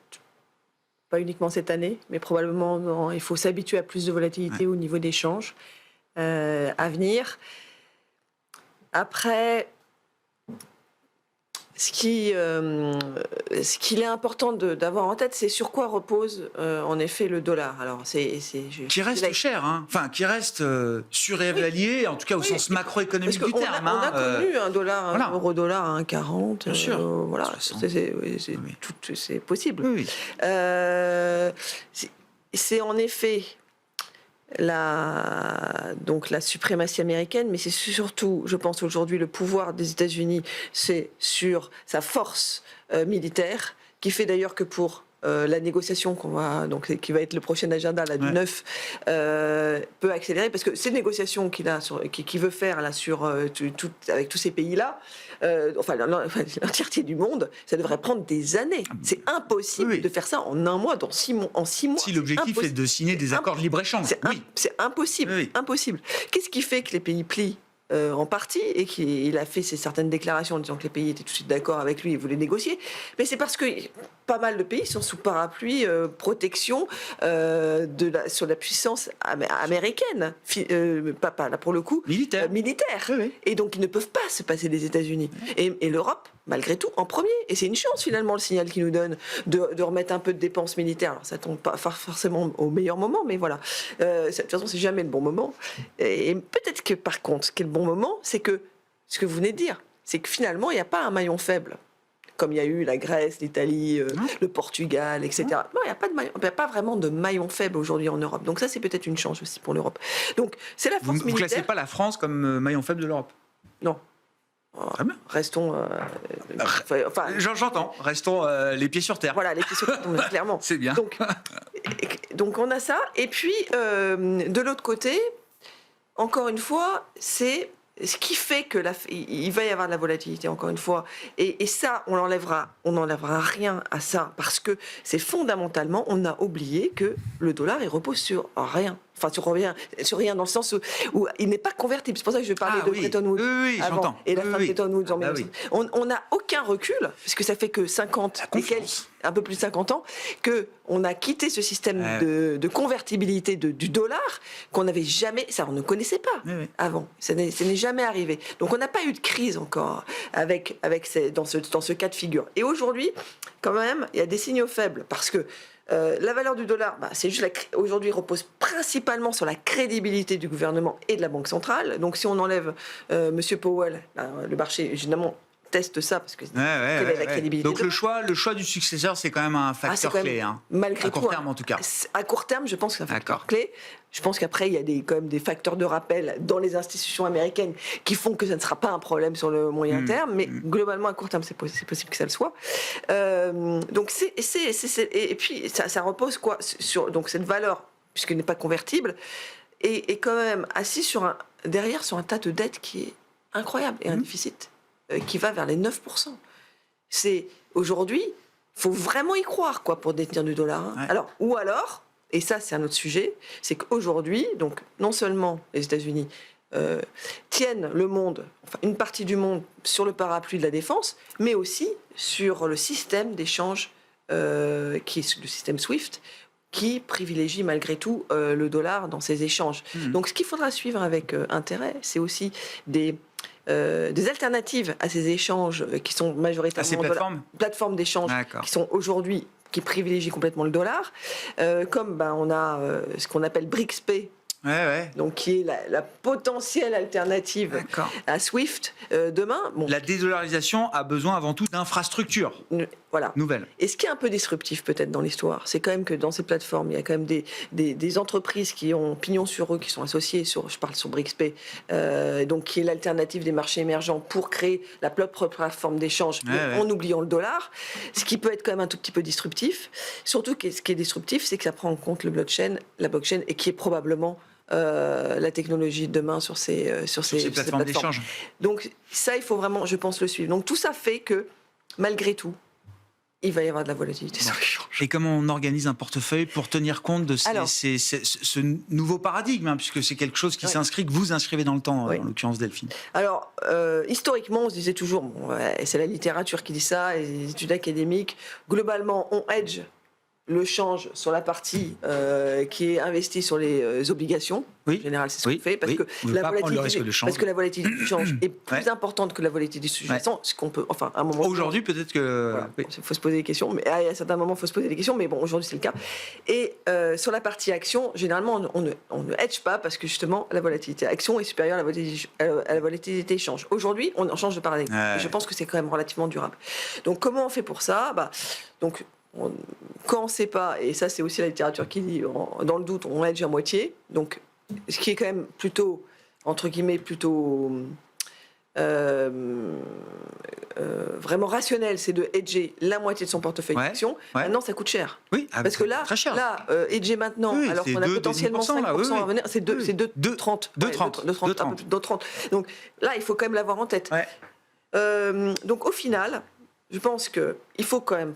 pas uniquement cette année, mais probablement, il faut s'habituer à plus de volatilité au niveau des changes à venir. Après, ce qu'il est important d'avoir en tête, c'est sur quoi repose en effet le dollar. Alors, qui reste cher, hein. Enfin, qui reste surévalué, en tout cas au sens macroéconomique du terme. On a connu un dollar, voilà. un euro-dollar à 1,40. Bien sûr. Voilà, 60. c'est possible. Oui. C'est en effet donc la suprématie américaine, mais c'est surtout, je pense aujourd'hui, le pouvoir des États-Unis, c'est sur sa force militaire, qui fait d'ailleurs que pour la négociation qui va être le prochain agenda là, du 9 peut accélérer, parce que ces négociations qu'il veut faire là, avec tous ces pays-là, l'entièreté du monde, ça devrait prendre des années. C'est impossible de faire ça en un mois, en 6 mois. Si l'objectif est de signer des accords de libre-échange. C'est impossible. Impossible. Qu'est-ce qui fait que les pays plient en partie, et qu'il a fait certaines déclarations en disant que les pays étaient tout de suite d'accord avec lui et voulaient négocier, mais c'est parce que pas mal de pays sont sous parapluie protection sur la puissance américaine, pas là pour le coup, militaire. Et donc ils ne peuvent pas se passer des États-Unis. Et l'Europe, malgré tout, en premier. Et c'est une chance finalement le signal qu'ils nous donnent de remettre un peu de dépenses militaires. Alors ça tombe pas forcément au meilleur moment, mais voilà. De toute façon, c'est jamais le bon moment. Et peut-être que par contre, ce qui est le bon moment, c'est que ce que vous venez de dire, c'est que finalement, il n'y a pas un maillon faible, comme il y a eu la Grèce, l'Italie, le Portugal, etc. Non, il n'y a pas vraiment de maillon faible aujourd'hui en Europe. Donc ça, c'est peut-être une chance aussi pour l'Europe. Donc c'est la force militaire. Vous ne classez pas la France comme maillon faible de l'Europe? Non. Très bien. Restons. J'entends. Restons les pieds sur terre. Voilà, les pieds sur terre, clairement. C'est bien. Donc on a ça. Et puis, de l'autre côté, encore une fois, c'est ce qui fait que il va y avoir de la volatilité, encore une fois. Et ça, on n'enlèvera rien à ça, parce que c'est fondamentalement, on a oublié que le dollar, il repose sur rien. Enfin, sur rien dans le sens où il n'est pas convertible. C'est pour ça que je parlais de Bretton Woods avant, et la fin de Bretton Woods en 1900. On n'a aucun recul, puisque ça fait que 50 et un peu plus de 50 ans, qu'on a quitté ce système de convertibilité du dollar qu'on n'avait jamais, ça on ne connaissait pas avant. Ça n'est jamais arrivé. Donc on n'a pas eu de crise encore dans ce cas de figure. Et aujourd'hui, quand même, il y a des signaux faibles, parce que la valeur du dollar, c'est juste aujourd'hui repose principalement sur la crédibilité du gouvernement et de la Banque centrale. Donc si on enlève Monsieur Powell, le marché évidemment teste ça, parce que la crédibilité. Donc le choix du successeur, c'est quand même un facteur clé, malgré à court terme en tout cas. À court terme, je pense que c'est un facteur clé. Je pense qu'après, il y a quand même des facteurs de rappel dans les institutions américaines qui font que ça ne sera pas un problème sur le moyen terme, mais globalement, à court terme, c'est possible que ça le soit. Donc et puis, ça repose quoi sur donc cette valeur, puisqu'elle n'est pas convertible, et quand même assis derrière sur un tas de dettes qui est incroyable, et un déficit qui va vers les 9%. C'est aujourd'hui, il faut vraiment y croire pour détenir du dollar. Alors, et ça c'est un autre sujet, c'est qu'aujourd'hui, donc non seulement les États-Unis tiennent le monde, enfin une partie du monde, sur le parapluie de la défense, mais aussi sur le système d'échange qui est le système SWIFT, qui privilégie malgré tout le dollar dans ses échanges. Donc ce qu'il faudra suivre avec intérêt, c'est aussi des alternatives à ces échanges qui sont majoritairement ces plateformes d'échange qui sont aujourd'hui, qui privilégient complètement le dollar, comme on a ce qu'on appelle BRICS-P, donc qui est la potentielle alternative à SWIFT demain. La dédollarisation a besoin avant tout d'infrastructures nouvelles. Et ce qui est un peu disruptif peut-être dans l'histoire, c'est quand même que dans ces plateformes, il y a quand même des entreprises qui ont pignon sur eux, qui sont associées je parle sur BRICS-P, donc qui est l'alternative des marchés émergents pour créer la propre plateforme d'échange en oubliant le dollar, ce qui peut être quand même un tout petit peu disruptif. Surtout que ce qui est disruptif, c'est que ça prend en compte la blockchain, et qui est probablement la technologie de demain sur ces plateformes d'échange. Donc ça, il faut vraiment, je pense, le suivre. Donc tout ça fait que, malgré tout, il va y avoir de la volatilité sur l'échange. Et comment on organise un portefeuille pour tenir compte de ce nouveau paradigme, puisque c'est quelque chose qui s'inscrit, que vous inscrivez dans le temps, en l'occurrence Delphine. Alors, historiquement, on se disait toujours, c'est la littérature qui dit ça, et les études académiques, globalement, on hedge le change sur la partie qui est investie sur les obligations. En général, c'est ce qu'on fait, parce que la volatilité du change est plus importante que la volatilité du sous-jacent, ce qu'on peut, enfin, à un moment. Aujourd'hui, peut-être que. Il faut se poser des questions, mais à certains moments, il faut se poser des questions, mais bon, aujourd'hui, c'est le cas. Et sur la partie action, généralement, on ne hedge pas, parce que justement, la volatilité action est supérieure à la volatilité change. Aujourd'hui, on change de paradigme. Et je pense que c'est quand même relativement durable. Donc, comment on fait pour ça? Quand on ne sait pas, et ça c'est aussi la littérature qui dit, dans le doute, on hedge à moitié, donc ce qui est quand même plutôt, entre guillemets, plutôt vraiment rationnel, c'est de hedger la moitié de son portefeuille Ouais, d'actions. ouais. Maintenant, ça coûte cher. Oui, Parce que là, très cher. hedger maintenant, Oui, alors c'est qu'on a 2, potentiellement 2,5%, 5% là, oui, à revenir, c'est oui. 2,30. 2,30. 2,30. Donc là, il faut quand même l'avoir en tête. Ouais. Donc au final, je pense qu'il faut quand même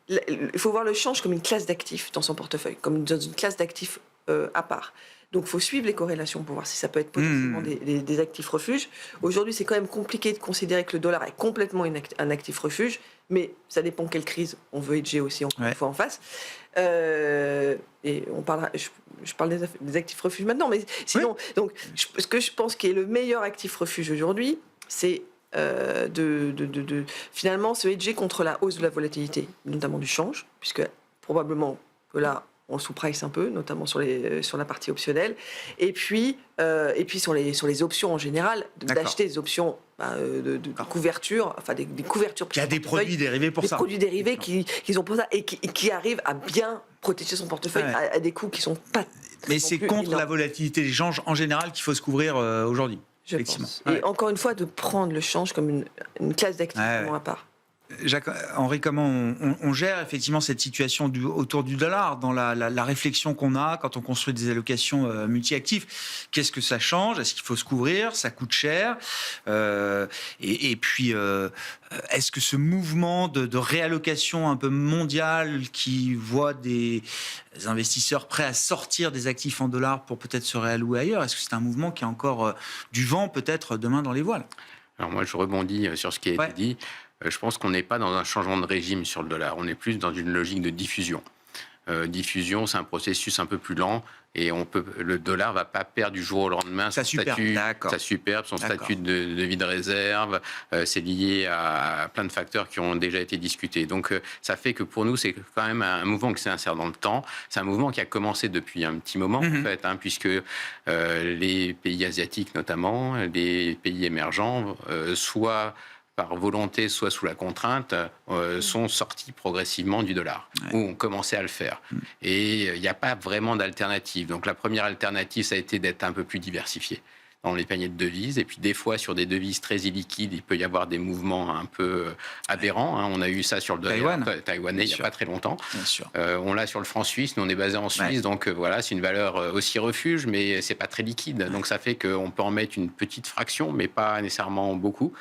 il faut voir le change comme une classe d'actifs dans son portefeuille, comme dans une classe d'actifs à part. Donc il faut suivre les corrélations pour voir si ça peut être potentiellement des actifs refuges. Aujourd'hui, c'est quand même compliqué de considérer que le dollar est complètement un actif refuge, mais ça dépend quelle crise on veut hedger aussi encore une fois en face. Et on parlera, je parle des actifs refuges maintenant, mais sinon, donc, ce que je pense qui est le meilleur actif refuge aujourd'hui, c'est finalement se hedger contre la hausse de la volatilité, notamment du change, puisque probablement que là, on sous-price un peu, notamment sur la partie optionnelle, et puis sur les options en général, d'acheter des options de couverture, enfin des couvertures. Il y a des produits dérivés pour ça. Des produits dérivés qui ont pour ça et qui arrivent à bien protéger son portefeuille à des coûts qui sont pas. Mais c'est contre énormes. la volatilité des changes en général qu'il faut se couvrir aujourd'hui. Je pense. Et encore une fois, de prendre le change comme une classe d'actifs à part. Jacques-Henri, comment on gère effectivement cette situation autour du dollar dans la réflexion qu'on a quand on construit des allocations multi-actifs? Qu'est-ce que ça change? Est-ce qu'il faut se couvrir? Ça coûte cher. Et puis, est-ce que ce mouvement de réallocation un peu mondial qui voit des investisseurs prêts à sortir des actifs en dollars pour peut-être se réallouer ailleurs, est-ce que c'est un mouvement qui a encore du vent peut-être demain dans les voiles? Alors moi, je rebondis sur ce qui a été dit. Je pense qu'on n'est pas dans un changement de régime sur le dollar. On est plus dans une logique de diffusion. Diffusion, c'est un processus un peu plus lent et le dollar ne va pas perdre du jour au lendemain son superbe, son statut de vide réserve. C'est lié à plein de facteurs qui ont déjà été discutés. Donc ça fait que pour nous, c'est quand même un mouvement qui s'insère dans le temps. C'est un mouvement qui a commencé depuis un petit moment, en fait, puisque les pays asiatiques notamment, les pays émergents, soit par volonté, soit sous la contrainte, sont sortis progressivement du dollar, ou ont commencé à le faire. Et il n'y a pas vraiment d'alternative. Donc la première alternative, ça a été d'être un peu plus diversifié dans les paniers de devises. Et puis des fois, sur des devises très illiquides, il peut y avoir des mouvements un peu aberrants. On a eu ça sur le dollar taïwanais il n'y a pas très longtemps. On l'a sur le franc suisse. Nous, on est basé en Suisse. Donc voilà, c'est une valeur aussi refuge, mais c'est pas très liquide. Donc ça fait qu'on peut en mettre une petite fraction, mais pas nécessairement beaucoup.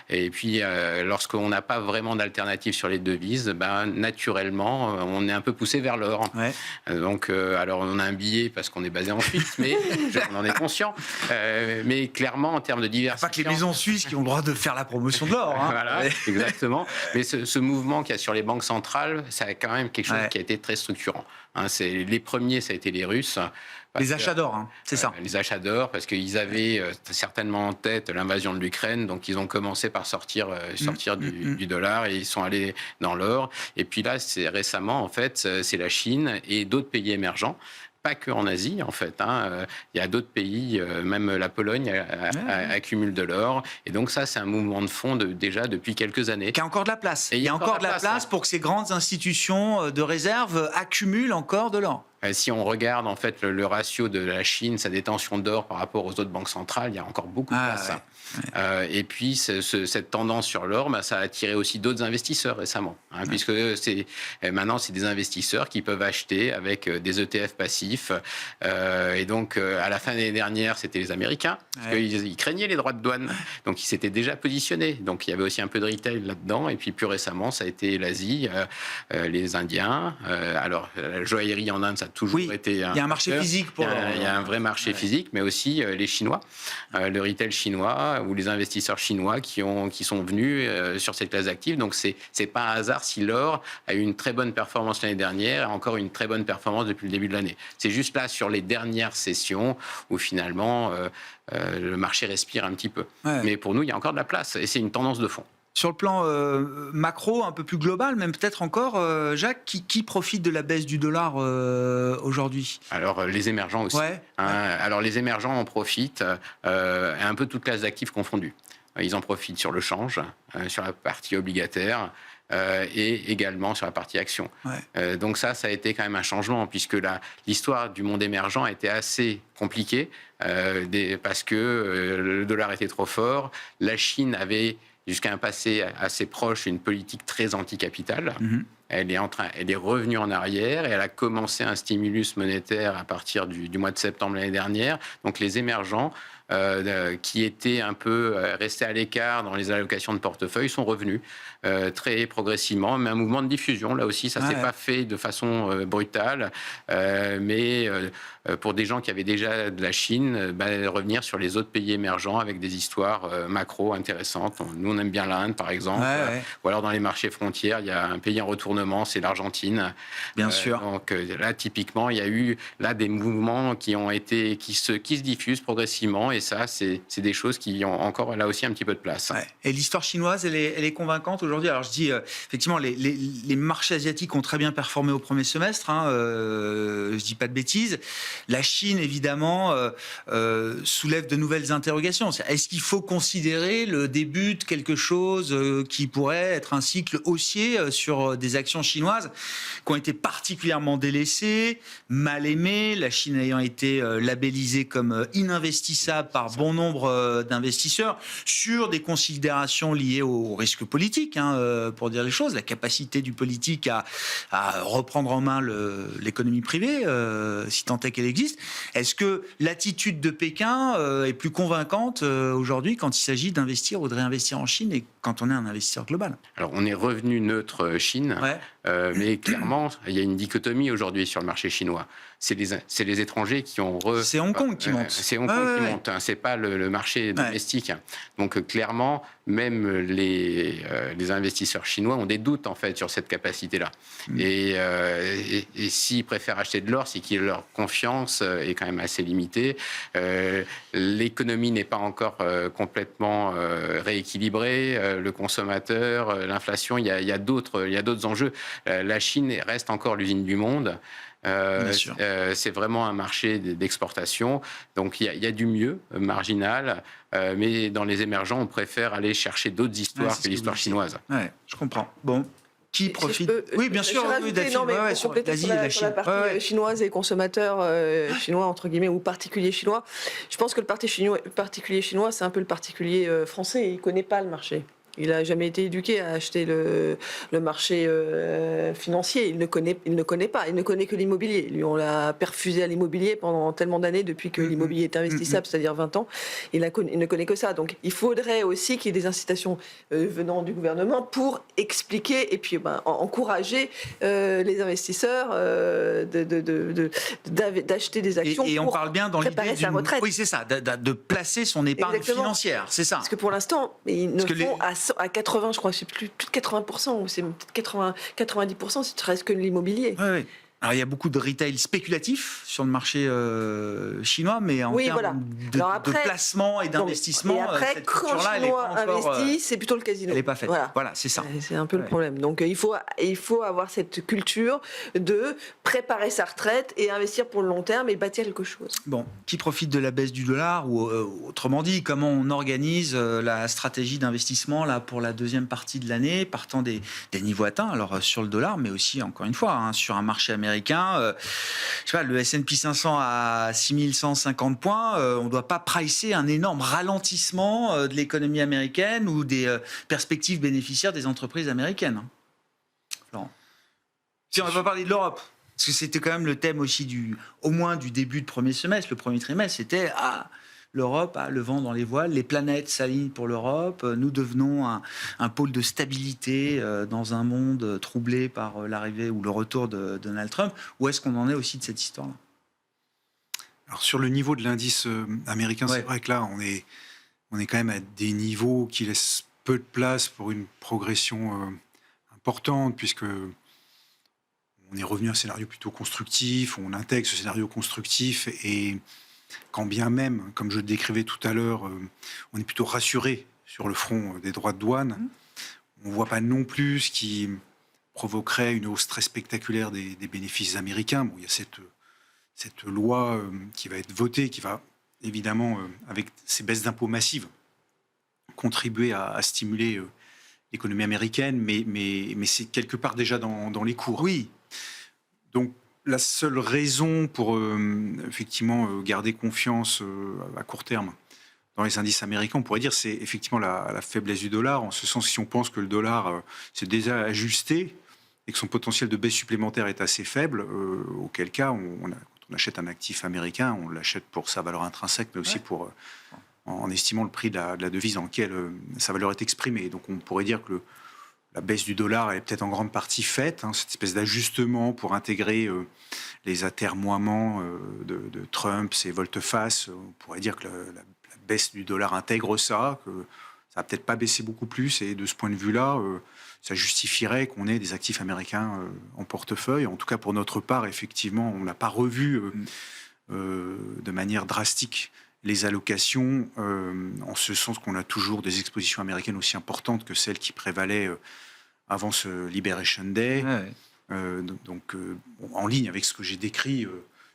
Et puis, lorsqu'on n'a pas vraiment d'alternative sur les devises, naturellement, on est un peu poussé vers l'or. Donc, alors, on a un billet parce qu'on est basé en Suisse, mais on en est conscient. Mais clairement, en termes de diversité. Pas que les maisons suisses qui ont le droit de faire la promotion de l'or. Voilà, exactement. Mais ce mouvement qu'il y a sur les banques centrales, c'est quand même quelque chose qui a été très structurant. Les premiers, ça a été les Russes. Les achats d'or, c'est ça. Les achats d'or, parce qu'ils avaient certainement en tête l'invasion de l'Ukraine, donc ils ont commencé par sortir du dollar et ils sont allés dans l'or. Et puis là, récemment, en fait, c'est la Chine et d'autres pays émergents. Pas que en Asie, en fait. Il y a d'autres pays, même la Pologne accumule de l'or. Et donc ça, c'est un mouvement de fond déjà depuis quelques années. Il y a encore de la place. Et il y a encore de la place pour que ces grandes institutions de réserve accumulent encore de l'or. Si on regarde en fait le ratio de la Chine, sa détention d'or par rapport aux autres banques centrales, il y a encore beaucoup de place. Et puis cette tendance sur l'or, ça a attiré aussi d'autres investisseurs récemment, puisque maintenant c'est des investisseurs qui peuvent acheter avec des ETF passifs. Et donc à la fin de l'année dernière, c'était les Américains, parce qu'ils craignaient les droits de douane, donc ils s'étaient déjà positionnés. Donc il y avait aussi un peu de retail là-dedans. Et puis plus récemment, ça a été l'Asie, les Indiens. Alors la joaillerie en Inde, ça a toujours été. Il y a un marché physique pour l'or. Il y a un vrai marché physique, mais aussi les Chinois, le retail chinois ou les investisseurs chinois qui sont venus sur cette classe d'actifs. Donc c'est pas un hasard si l'or a eu une très bonne performance l'année dernière et encore une très bonne performance depuis le début de l'année. C'est juste là sur les dernières sessions où finalement le marché respire un petit peu. Mais pour nous, il y a encore de la place et c'est une tendance de fond. Sur le plan macro, un peu plus global, même peut-être encore, Jacques, qui profite de la baisse du dollar aujourd'hui? Alors, les émergents aussi. Alors, les émergents en profitent, un peu toute classe d'actifs confondus. Ils en profitent sur le change, sur la partie obligataire. et également sur la partie action. Ouais. Donc ça a été quand même un changement, puisque l'histoire du monde émergent a été assez compliquée, parce que le dollar était trop fort, la Chine avait jusqu'à un passé assez proche une politique très anti-capital. Mhm. Elle est revenue en arrière et elle a commencé un stimulus monétaire à partir du mois de septembre l'année dernière. Donc les émergents qui étaient un peu restés à l'écart dans les allocations de portefeuille sont revenus très progressivement, mais un mouvement de diffusion. Là aussi, ça ne s'est pas fait de façon brutale, mais pour des gens qui avaient déjà de la Chine, revenir sur les autres pays émergents avec des histoires macro intéressantes. Nous, on aime bien l'Inde, par exemple, ou alors dans les marchés frontières, il y a un pays en retournement, c'est l'Argentine. Bien sûr. Donc là, typiquement, il y a eu des mouvements qui se diffusent progressivement, et ça, c'est des choses qui ont encore là aussi un petit peu de place. Ouais. Et l'histoire chinoise, elle est convaincante aujourd'hui. Alors je dis, effectivement, les marchés asiatiques ont très bien performé au premier semestre, je dis pas de bêtises. La Chine, évidemment, soulève de nouvelles interrogations. Est-ce qu'il faut considérer le début de quelque chose qui pourrait être un cycle haussier sur des actions chinoises qui ont été particulièrement délaissées, mal aimées, la Chine ayant été labellisée comme ininvestissable par bon nombre d'investisseurs, sur des considérations liées au risque politique, pour dire les choses, la capacité du politique à reprendre en main l'économie privée, si tant est qu'elle existe. Est-ce que l'attitude de Pékin est plus convaincante aujourd'hui quand il s'agit d'investir ou de réinvestir en Chine et quand on est un investisseur global? Alors, on est revenu neutre Chine, mais clairement, il y a une dichotomie aujourd'hui sur le marché chinois. C'est les étrangers qui ont... C'est Hong Kong qui monte. C'est Hong Kong qui monte, c'est pas le marché domestique. Donc, clairement, même les investisseurs chinois ont des doutes, en fait, sur cette capacité-là. Et s'ils préfèrent acheter de l'or, c'est que leur confiance est quand même assez limitée. L'économie n'est pas encore complètement rééquilibrée. Le consommateur, l'inflation, il y a d'autres enjeux. La Chine reste encore l'usine du monde. C'est vraiment un marché d'exportation. Donc, il y a du mieux marginal, mais dans les émergents, on préfère aller chercher d'autres histoires que l'histoire chinoise. Ouais, je comprends. Bon. Qui profite? Oui, bien sûr. Vas-y, sur la partie chinoise et consommateurs chinois, entre guillemets, ou particuliers chinois, je pense que le particulier chinois, c'est un peu le particulier français. Il ne connaît pas le marché. Il n'a jamais été éduqué à acheter le marché financier. Il ne connaît pas. Il ne connaît que l'immobilier. Lui, on l'a perfusé à l'immobilier pendant tellement d'années depuis que l'immobilier est investissable, c'est-à-dire 20 ans. Il ne connaît que ça. Donc, il faudrait aussi qu'il y ait des incitations venant du gouvernement pour expliquer et puis encourager les investisseurs d'acheter des actions et on parle bien dans l'idée sa retraite. Oui, c'est ça, de placer son épargne financière, c'est ça. Parce que pour l'instant, ils ne font à 80, je crois, c'est plus de 80%, ou c'est peut-être 90%, c'est presque que l'immobilier. Oui. Alors, il y a beaucoup de retail spéculatif sur le marché chinois, mais en termes de placement et d'investissement, et après, cette quand culture-là, les Chinois investissent, c'est plutôt le casino. Elle n'est pas faite. Voilà, c'est ça. C'est un peu le problème. Donc, il faut avoir cette culture de préparer sa retraite et investir pour le long terme et bâtir quelque chose. Bon, qui profite de la baisse du dollar, ou autrement dit, comment on organise la stratégie d'investissement là pour la deuxième partie de l'année, partant des niveaux atteints, alors sur le dollar, mais aussi, encore une fois, sur un marché américain. Je sais pas, le S&P 500 à 6150 points, on ne doit pas pricer un énorme ralentissement de l'économie américaine ou des perspectives bénéficiaires des entreprises américaines. Florent. Si on va pas parler de l'Europe, parce que c'était quand même le thème aussi au moins du début de premier semestre, le premier trimestre, c'était l'Europe a le vent dans les voiles, les planètes s'alignent pour l'Europe, nous devenons un pôle de stabilité dans un monde troublé par l'arrivée ou le retour de Donald Trump. Où est-ce qu'on en est aussi de cette histoire-là? Alors sur le niveau de l'indice américain, c'est vrai que là, on est quand même à des niveaux qui laissent peu de place pour une progression importante, puisque on est revenu à un scénario plutôt constructif, on intègre ce scénario constructif et quand bien même, comme je le décrivais tout à l'heure, on est plutôt rassuré sur le front des droits de douane. On ne voit pas non plus ce qui provoquerait une hausse très spectaculaire des bénéfices américains. Bon, il y a cette loi qui va être votée, qui va évidemment, avec ces baisses d'impôts massives, contribuer à stimuler l'économie américaine, mais c'est quelque part déjà dans les cours. Oui. Donc, la seule raison pour effectivement garder confiance à court terme dans les indices américains, on pourrait dire, c'est effectivement la faiblesse du dollar, en ce sens si on pense que le dollar s'est déjà ajusté et que son potentiel de baisse supplémentaire est assez faible, auquel cas, quand on achète un actif américain, on l'achète pour sa valeur intrinsèque, mais aussi en estimant le prix de la devise dans lequel sa valeur est exprimée. Donc on pourrait dire que la baisse du dollar est peut-être en grande partie faite, cette espèce d'ajustement pour intégrer les atermoiements de Trump, ses volte-face. On pourrait dire que la baisse du dollar intègre ça, que ça va peut-être pas baisser beaucoup plus, et de ce point de vue-là, ça justifierait qu'on ait des actifs américains en portefeuille. En tout cas, pour notre part, effectivement, on n'a pas revu de manière drastique les allocations, en ce sens qu'on a toujours des expositions américaines aussi importantes que celles qui prévalaient avant ce Liberation Day. Donc, en ligne avec ce que j'ai décrit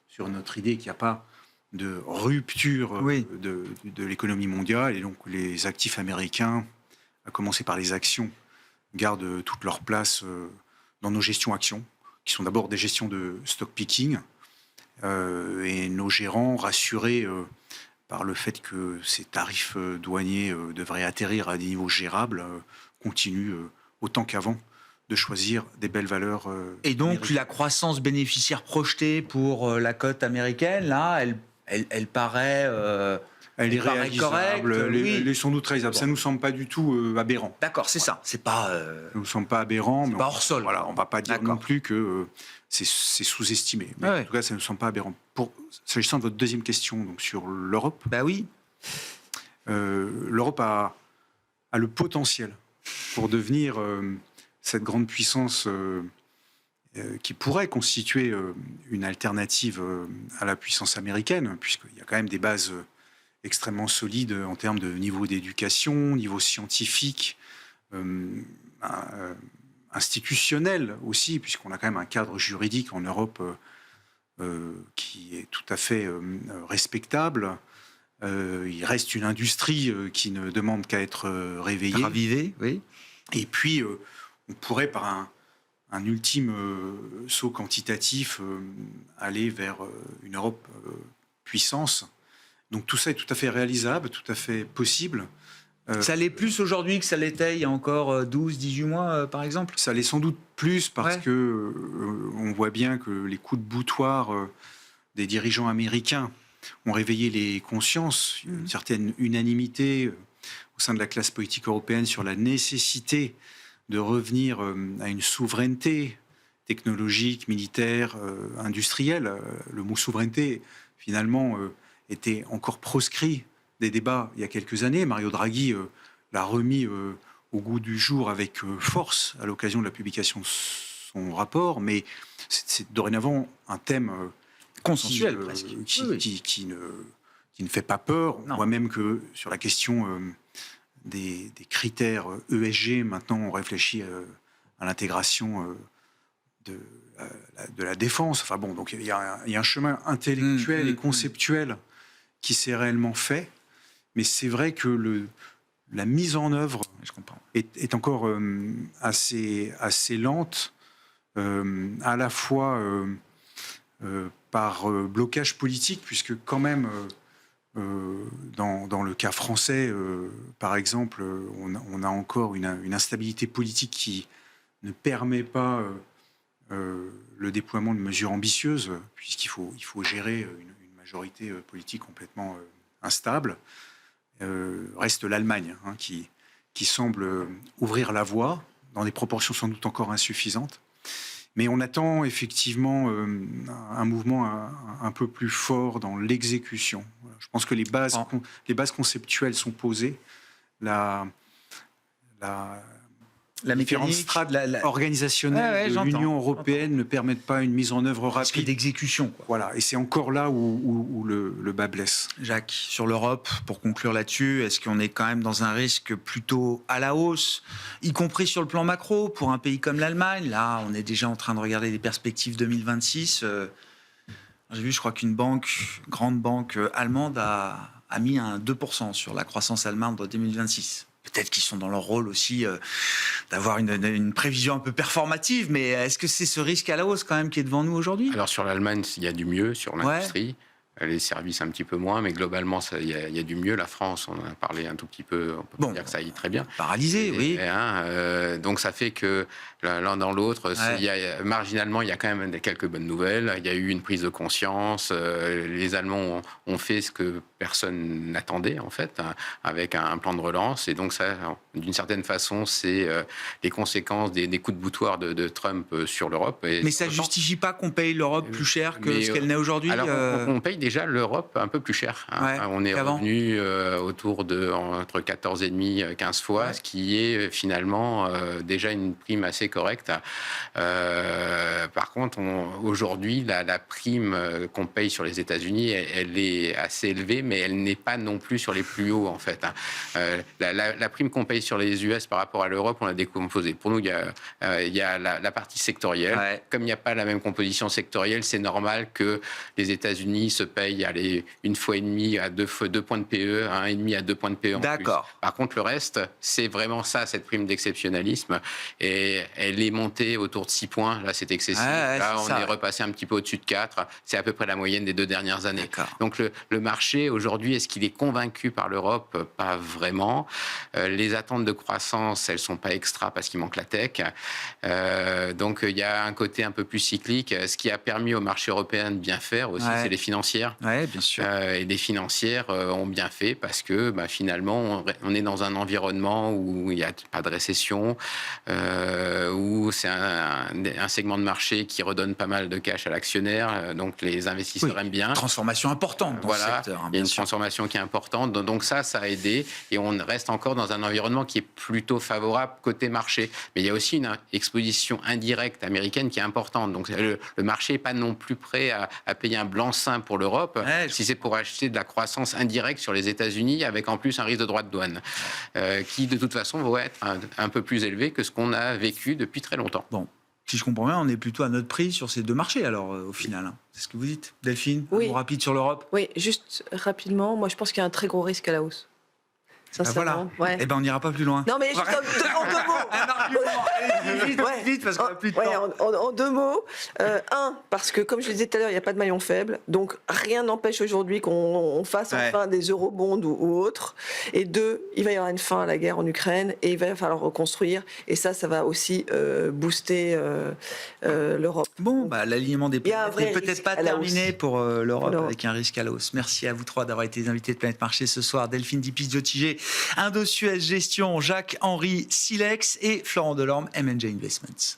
sur notre idée qu'il n'y a pas de rupture de l'économie mondiale, et donc les actifs américains, à commencer par les actions, gardent toute leur place dans nos gestions actions, qui sont d'abord des gestions de stock picking, et nos gérants rassurés par le fait que ces tarifs douaniers devraient atterrir à des niveaux gérables, continuent autant qu'avant de choisir des belles valeurs. Et donc américaines. la croissance bénéficiaire projetée pour la cote américaine, là, elle paraît... Elle est paraît réalisable, correcte, elle est sans doute réalisable. Bon. Ça ne nous semble pas du tout aberrant. D'accord, c'est ça. C'est pas... Ça ne nous semble pas aberrant. Mais pas hors sol. Voilà, on ne va pas dire D'accord. non plus que c'est sous-estimé. Mais Ouais. en tout cas, ça ne nous semble pas aberrant. S'agissant de votre deuxième question donc, sur l'Europe, Bah oui. l'Europe a le potentiel pour devenir cette grande puissance qui pourrait constituer une alternative à la puissance américaine, puisqu'il y a quand même des bases extrêmement solides en termes de niveau d'éducation, niveau scientifique, institutionnel aussi, puisqu'on a quand même un cadre juridique en Europe qui est tout à fait respectable. Il reste une industrie qui ne demande qu'à être réveillée. Ravivé, oui. Et puis, on pourrait, par un ultime saut quantitatif, aller vers une Europe puissance. Donc tout ça est tout à fait réalisable, tout à fait possible. Ça l'est plus aujourd'hui que ça l'était il y a encore 12, 18 mois, par exemple. Ça l'est sans doute plus parce Ouais. que on voit bien que les coups de boutoir des dirigeants américains ont réveillé les consciences, une certaine unanimité au sein de la classe politique européenne sur la nécessité de revenir à une souveraineté technologique, militaire, industrielle. Le mot souveraineté, finalement, était encore proscrit des débats il y a quelques années. Mario Draghi l'a remis au goût du jour avec force à l'occasion de la publication de son rapport, mais c'est dorénavant un thème Consensuel, presque. qui ne fait pas peur. On Non. voit même que sur la question des critères ESG, maintenant on réfléchit à l'intégration de la défense. Enfin bon, donc il y a un chemin intellectuel et conceptuel qui s'est réellement fait, mais c'est vrai que la mise en œuvre Je comprends. est encore assez lente, à la fois par blocage politique, puisque quand même, dans le cas français, par exemple, on a encore une instabilité politique qui ne permet pas le déploiement de mesures ambitieuses, puisqu'il faut gérer une majorité politique complètement instable. Reste l'Allemagne, qui semble ouvrir la voie, dans des proportions sans doute encore insuffisantes. Mais on attend effectivement un mouvement un peu plus fort dans l'exécution. Je pense que les bases conceptuelles sont posées. La différentes mécanique, strates organisationnelles de j'entends, l'Union européenne ne permettent pas une mise en œuvre Risque rapide. d'exécution, quoi. Voilà, et c'est encore là où le bas blesse. Jacques, sur l'Europe, pour conclure là-dessus, est-ce qu'on est quand même dans un risque plutôt à la hausse, y compris sur le plan macro, pour un pays comme l'Allemagne? Là, on est déjà en train de regarder les perspectives 2026. J'ai vu, je crois qu'une grande banque allemande a mis un 2% sur la croissance allemande en 2026. peut-être qu'ils sont dans leur rôle aussi d'avoir une prévision un peu performative, mais est-ce que c'est ce risque à la hausse quand même qui est devant nous aujourd'hui? Alors sur l'Allemagne, il y a du mieux, sur l'industrie. Les services un petit peu moins, mais globalement, il y a du mieux. La France, on en a parlé un tout petit peu, on peut dire que ça aille très bien. Paralysé, oui. Donc ça fait que l'un dans l'autre, marginalement, il y a quand même quelques bonnes nouvelles. Il y a eu une prise de conscience. Les Allemands ont fait ce que personne n'attendait, en fait, avec un plan de relance. Et donc ça, d'une certaine façon, c'est les conséquences des coups de boutoir de Trump sur l'Europe. Mais ça ne justifie pas qu'on paye l'Europe plus cher que ce qu'elle n'est aujourd'hui? Alors, on paye déjà l'Europe un peu plus cher. On est revenu autour de entre 14,5 et 15 fois, ce qui est finalement déjà une prime assez correcte. Par contre, aujourd'hui, la prime qu'on paye sur les États-Unis, elle est assez élevée, mais elle n'est pas non plus sur les plus hauts, en fait. La prime qu'on paye sur les US par rapport à l'Europe, on l'a décomposée. Pour nous, il y a la partie sectorielle. Ouais. Comme il n'y a pas la même composition sectorielle, c'est normal que les États-Unis se payent une fois et demie à 2 points de PE, 1,5 à 2 points de PE en plus. Par contre, le reste, c'est vraiment ça, cette prime d'exceptionnalisme. Et elle est montée autour de 6 points. Là, c'est excessif. Là, on est repassé un petit peu au-dessus de 4. C'est à peu près la moyenne des 2 dernières années. Donc, le marché, aujourd'hui, est-ce qu'il est convaincu par l'Europe? Pas vraiment. Les attentes de croissance, elles ne sont pas extra parce qu'il manque la tech. Donc, il y a un côté un peu plus cyclique. Ce qui a permis au marché européen de bien faire aussi, c'est les financières. Oui, bien sûr. Et les financières ont bien fait parce que finalement, on est dans un environnement où il n'y a pas de récession, où c'est un segment de marché qui redonne pas mal de cash à l'actionnaire. Donc, les investisseurs aiment bien. Transformation importante dans ce secteur. Il y a une transformation qui est importante. Donc ça a aidé. Et on reste encore dans un environnement qui est plutôt favorable côté marché. Mais il y a aussi une exposition indirecte américaine qui est importante. Donc, le marché n'est pas non plus prêt à payer un blanc-seing pour l'Europe, si c'est pour acheter de la croissance indirecte sur les États-Unis, avec en plus un risque de droits de douane, qui de toute façon va être un peu plus élevé que ce qu'on a vécu depuis très longtemps. Bon, si je comprends bien, on est plutôt à notre prix sur ces 2 marchés, alors, au final. C'est ce que vous dites, Delphine? Oui. Un mot rapide sur l'Europe? Oui, juste rapidement, moi je pense qu'il y a un très gros risque à la hausse. Voilà. Ouais. On n'ira pas plus loin. Non, mais juste en 2 mots. Un argument. Allez, vite, parce qu'on n'a plus de temps. En 2 mots. Parce que, comme je le disais tout à l'heure, il n'y a pas de maillon faible. Donc, rien n'empêche aujourd'hui qu'on fasse enfin des eurobonds ou autres. Et 2, il va y avoir une fin à la guerre en Ukraine et il va falloir reconstruire. Et ça va aussi booster l'Europe. Bon, l'alignement des planètes n'est peut-être pas terminé pour l'Europe avec un risque à la hausse. Merci à vous 3 d'avoir été les invités de Planète Marché ce soir. Delphine Dipis-Diotigé, Indosuez Gestion, Jacques-Henri Silex et Florent Delorme, M&J Investments.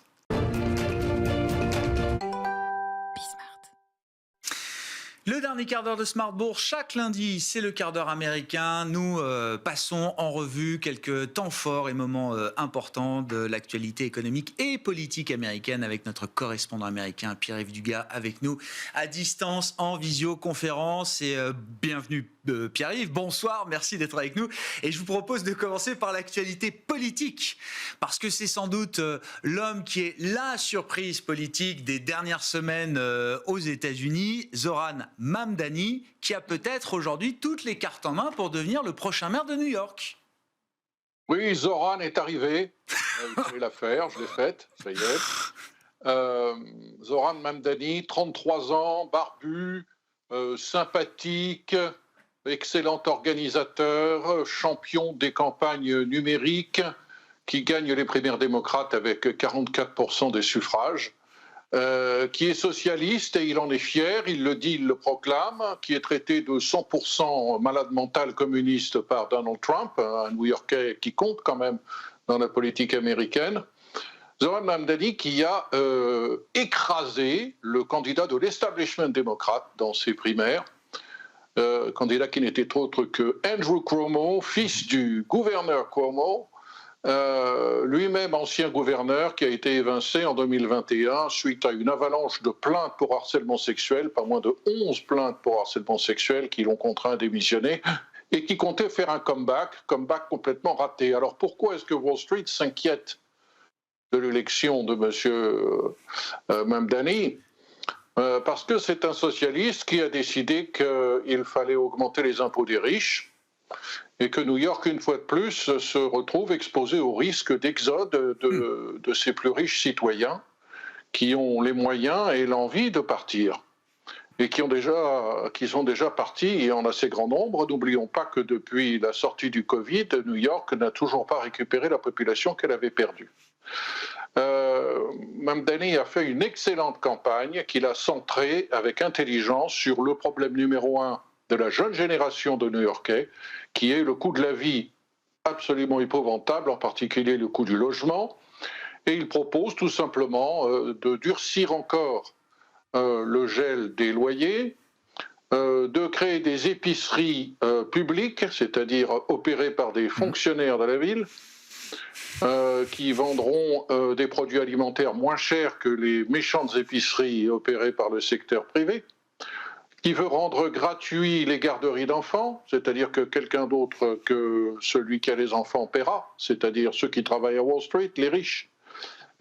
Le dernier quart d'heure de Smart Bourse, chaque lundi, c'est le quart d'heure américain. Nous passons en revue quelques temps forts et moments importants de l'actualité économique et politique américaine avec notre correspondant américain Pierre-Yves Dugas avec nous à distance en visioconférence. Et bienvenue Pierre-Yves, bonsoir, merci d'être avec nous. Et je vous propose de commencer par l'actualité politique, parce que c'est sans doute l'homme qui est la surprise politique des dernières semaines aux États-Unis, Zoran Mamdani, qui a peut-être aujourd'hui toutes les cartes en main pour devenir le prochain maire de New York. Oui, Zoran est arrivé, il fallait la faire, je l'ai faite, ça y est. Zoran Mamdani, 33 ans, barbu, sympathique, excellent organisateur, champion des campagnes numériques, qui gagne les primaires démocrates avec 44% des suffrages, qui est socialiste et il en est fier, il le dit, il le proclame, qui est traité de 100% malade mental communiste par Donald Trump, un New-Yorkais qui compte quand même dans la politique américaine. Zoran Mamdani qui a écrasé le candidat de l'establishment démocrate dans ses primaires, candidat qui n'était autre que Andrew Cuomo, fils du gouverneur Cuomo, lui-même ancien gouverneur qui a été évincé en 2021 suite à une avalanche de plaintes pour harcèlement sexuel, pas moins de 11 plaintes pour harcèlement sexuel qui l'ont contraint à démissionner et qui comptait faire un comeback complètement raté. Alors pourquoi est-ce que Wall Street s'inquiète de l'élection de M. Mamdani? Parce que c'est un socialiste qui a décidé qu'il fallait augmenter les impôts des riches et que New York, une fois de plus, se retrouve exposé au risque d'exode de ses plus riches citoyens qui ont les moyens et l'envie de partir et qui sont déjà partis et en assez grand nombre. N'oublions pas que depuis la sortie du Covid, New York n'a toujours pas récupéré la population qu'elle avait perdue. Mamdani a fait une excellente campagne qu'il a centrée avec intelligence sur le problème numéro un de la jeune génération de New-Yorkais, qui est le coût de la vie absolument épouvantable, en particulier le coût du logement. Et il propose tout simplement de durcir encore le gel des loyers, de créer des épiceries publiques, c'est-à-dire opérées par des fonctionnaires de la ville, qui vendront des produits alimentaires moins chers que les méchantes épiceries opérées par le secteur privé, qui veut rendre gratuits les garderies d'enfants, c'est-à-dire que quelqu'un d'autre que celui qui a les enfants paiera, c'est-à-dire ceux qui travaillent à Wall Street, les riches,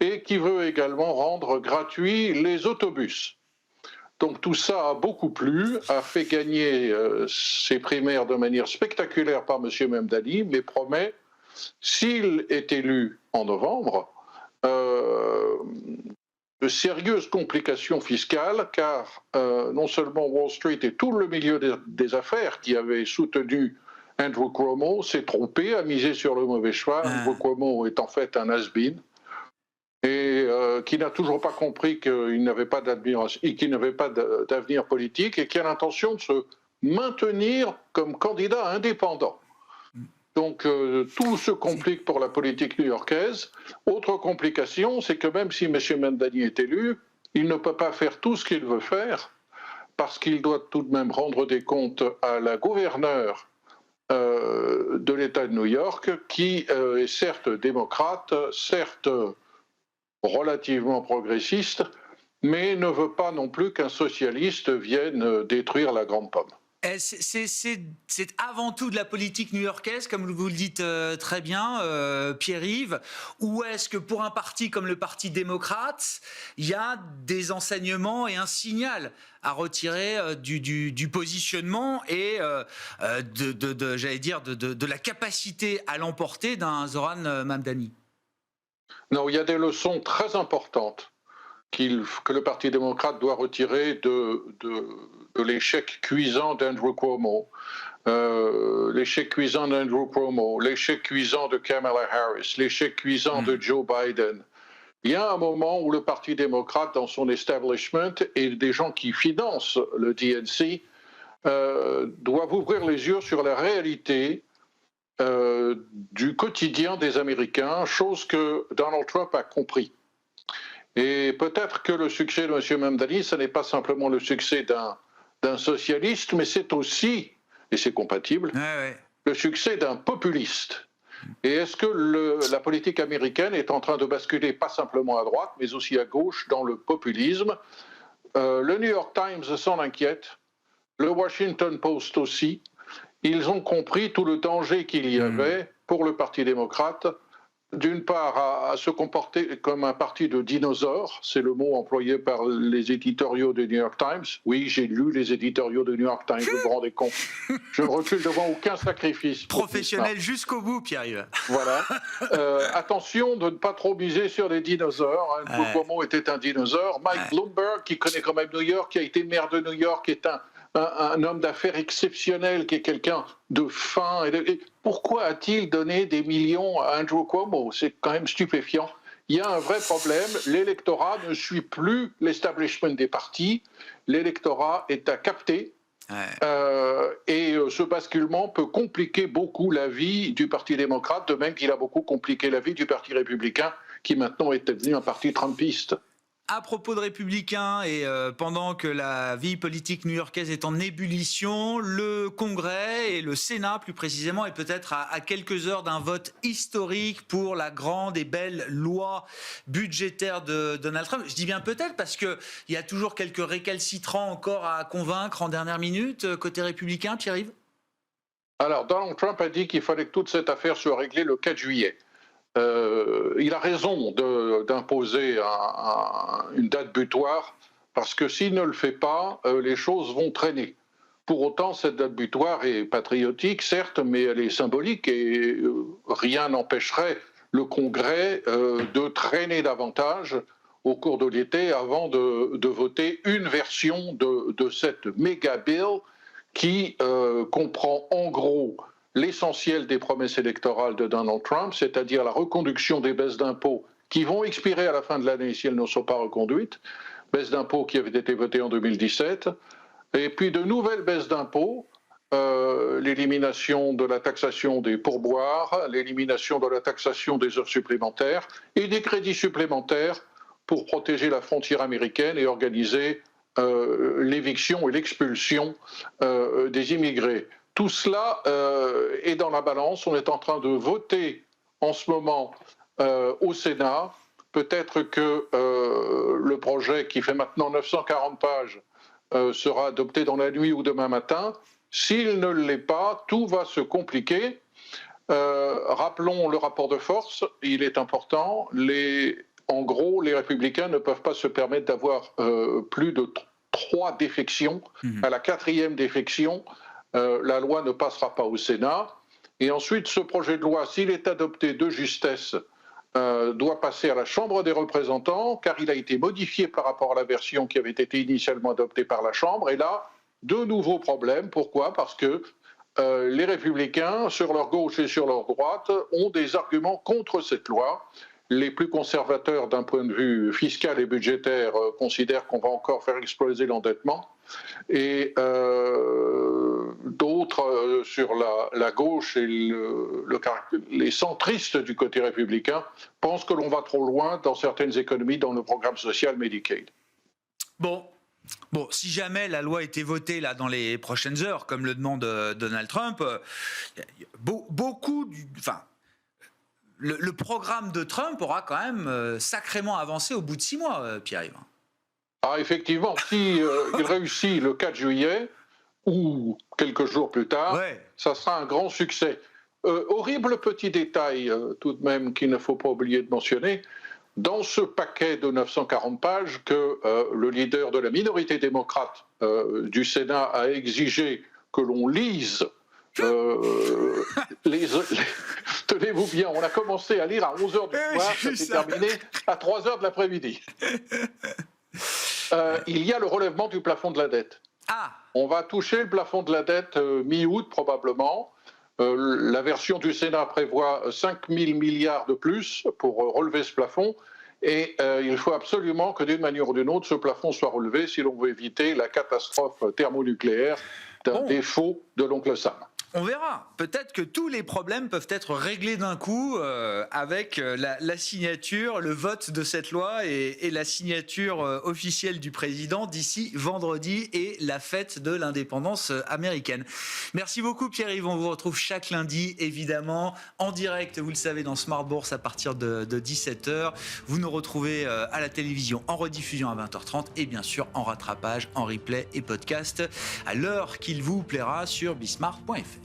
et qui veut également rendre gratuits les autobus. Donc tout ça a beaucoup plu, a fait gagner ses primaires de manière spectaculaire par M. Mamdani, mais promet, s'il est élu en novembre, de sérieuses complications fiscales, car non seulement Wall Street et tout le milieu des affaires qui avait soutenu Andrew Cuomo s'est trompé, a misé sur le mauvais cheval. Andrew Cuomo est en fait un has-been et qui n'a toujours pas compris qu'il n'avait pas d'avenir politique et qui a l'intention de se maintenir comme candidat indépendant. Donc tout se complique pour la politique new-yorkaise. Autre complication, c'est que même si M. Mamdani est élu, il ne peut pas faire tout ce qu'il veut faire, parce qu'il doit tout de même rendre des comptes à la gouverneure de l'État de New York, qui est certes démocrate, certes relativement progressiste, mais ne veut pas non plus qu'un socialiste vienne détruire la grande pomme. C'est avant tout de la politique new-yorkaise, comme vous le dites très bien, Pierre-Yves, ou est-ce que pour un parti comme le Parti démocrate, il y a des enseignements et un signal à retirer du positionnement et j'allais dire, de la capacité à l'emporter d'un Zoran Mamdani? Non, il y a des leçons très importantes que le Parti démocrate doit retirer de l'échec cuisant d'Andrew Cuomo, l'échec cuisant d'Andrew Cuomo, l'échec cuisant de Kamala Harris, l'échec cuisant de Joe Biden. Il y a un moment où le Parti démocrate, dans son establishment, et des gens qui financent le DNC, doivent ouvrir les yeux sur la réalité du quotidien des Américains, chose que Donald Trump a compris. Et peut-être que le succès de M. Mamdani, ce n'est pas simplement le succès d'un socialiste, mais c'est aussi, et c'est compatible, le succès d'un populiste. Et est-ce que la politique américaine est en train de basculer pas simplement à droite, mais aussi à gauche dans le populisme? Le New York Times s'en inquiète, le Washington Post aussi. Ils ont compris tout le danger qu'il y avait pour le Parti démocrate, d'une part à se comporter comme un parti de dinosaures, c'est le mot employé par les éditoriaux du New York Times. Oui, j'ai lu les éditoriaux du New York Times, vous vous rendez compte. Je ne recule devant aucun sacrifice. Professionnel jusqu'au bout, Pierre-Yves. Voilà. Attention de ne pas trop miser sur les dinosaures. Andrew Cuomo était un dinosaure. Mike Bloomberg, qui connaît quand même New York, qui a été maire de New York, est un homme d'affaires exceptionnel, qui est quelqu'un de fin. Et pourquoi a-t-il donné des millions à Andrew Cuomo? C'est quand même stupéfiant. Il y a un vrai problème. L'électorat ne suit plus l'establishment des partis. L'électorat est à capter. Et ce basculement peut compliquer beaucoup la vie du Parti démocrate, de même qu'il a beaucoup compliqué la vie du Parti républicain, qui maintenant est devenu un parti trumpiste. À propos de républicains, et pendant que la vie politique new-yorkaise est en ébullition, le Congrès et le Sénat, plus précisément, est peut-être à quelques heures d'un vote historique pour la grande et belle loi budgétaire de Donald Trump. Je dis bien peut-être parce qu'il y a toujours quelques récalcitrants encore à convaincre en dernière minute, côté républicain, Pierre-Yves? Alors, Donald Trump a dit qu'il fallait que toute cette affaire soit réglée le 4 juillet. Il a raison d'imposer une date butoir, parce que s'il ne le fait pas, les choses vont traîner. Pour autant, cette date butoir est patriotique, certes, mais elle est symbolique et rien n'empêcherait le Congrès de traîner davantage au cours de l'été avant de voter une version de cette méga bill qui comprend en gros l'essentiel des promesses électorales de Donald Trump, c'est-à-dire la reconduction des baisses d'impôts qui vont expirer à la fin de l'année si elles ne sont pas reconduites, baisses d'impôts qui avaient été votées en 2017, et puis de nouvelles baisses d'impôts, l'élimination de la taxation des pourboires, l'élimination de la taxation des heures supplémentaires et des crédits supplémentaires pour protéger la frontière américaine et organiser l'éviction et l'expulsion des immigrés. Tout cela est dans la balance. On est en train de voter en ce moment au Sénat. Peut-être que le projet qui fait maintenant 940 pages sera adopté dans la nuit ou demain matin. S'il ne l'est pas, tout va se compliquer. Rappelons le rapport de force, il est important. En gros, les républicains ne peuvent pas se permettre d'avoir plus de 3 défections. À la 4e défection, la loi ne passera pas au Sénat. Et ensuite, ce projet de loi, s'il est adopté de justesse, doit passer à la Chambre des représentants, car il a été modifié par rapport à la version qui avait été initialement adoptée par la Chambre. Et là, de nouveaux problèmes. Pourquoi ? Parce que les républicains, sur leur gauche et sur leur droite, ont des arguments contre cette loi. Les plus conservateurs d'un point de vue fiscal et budgétaire considèrent qu'on va encore faire exploser l'endettement. Et d'autres sur la gauche et les centristes du côté républicain pensent que l'on va trop loin dans certaines économies dans le programme social Medicaid. Bon, si jamais la loi était votée là dans les prochaines heures, comme le demande Donald Trump, le programme de Trump aura quand même sacrément avancé au bout de 6 mois, Pierre-Yves. Ah, effectivement, si il réussit le 4 juillet ou quelques jours plus tard, ça sera un grand succès. Horrible petit détail tout de même qu'il ne faut pas oublier de mentionner. Dans ce paquet de 940 pages que le leader de la minorité démocrate du Sénat a exigé que l'on lise, tenez-vous bien, on a commencé à lire à 11h du soir, ça s'est terminé à 3h de l'après-midi. Il y a le relèvement du plafond de la dette. On va toucher le plafond de la dette mi-août probablement. La version du Sénat prévoit 5 000 milliards de plus pour relever ce plafond. Et il faut absolument que d'une manière ou d'une autre, ce plafond soit relevé si l'on veut éviter la catastrophe thermonucléaire d'un défaut de l'oncle Sam. On verra. Peut-être que tous les problèmes peuvent être réglés d'un coup avec la signature, le vote de cette loi et la signature officielle du président d'ici vendredi et la fête de l'indépendance américaine. Merci beaucoup Pierre-Yves. On vous retrouve chaque lundi, évidemment, en direct, vous le savez, dans Smart Bourse à partir de 17h. Vous nous retrouvez à la télévision en rediffusion à 20h30 et bien sûr en rattrapage, en replay et podcast à l'heure qu'il vous plaira sur bismart.fr.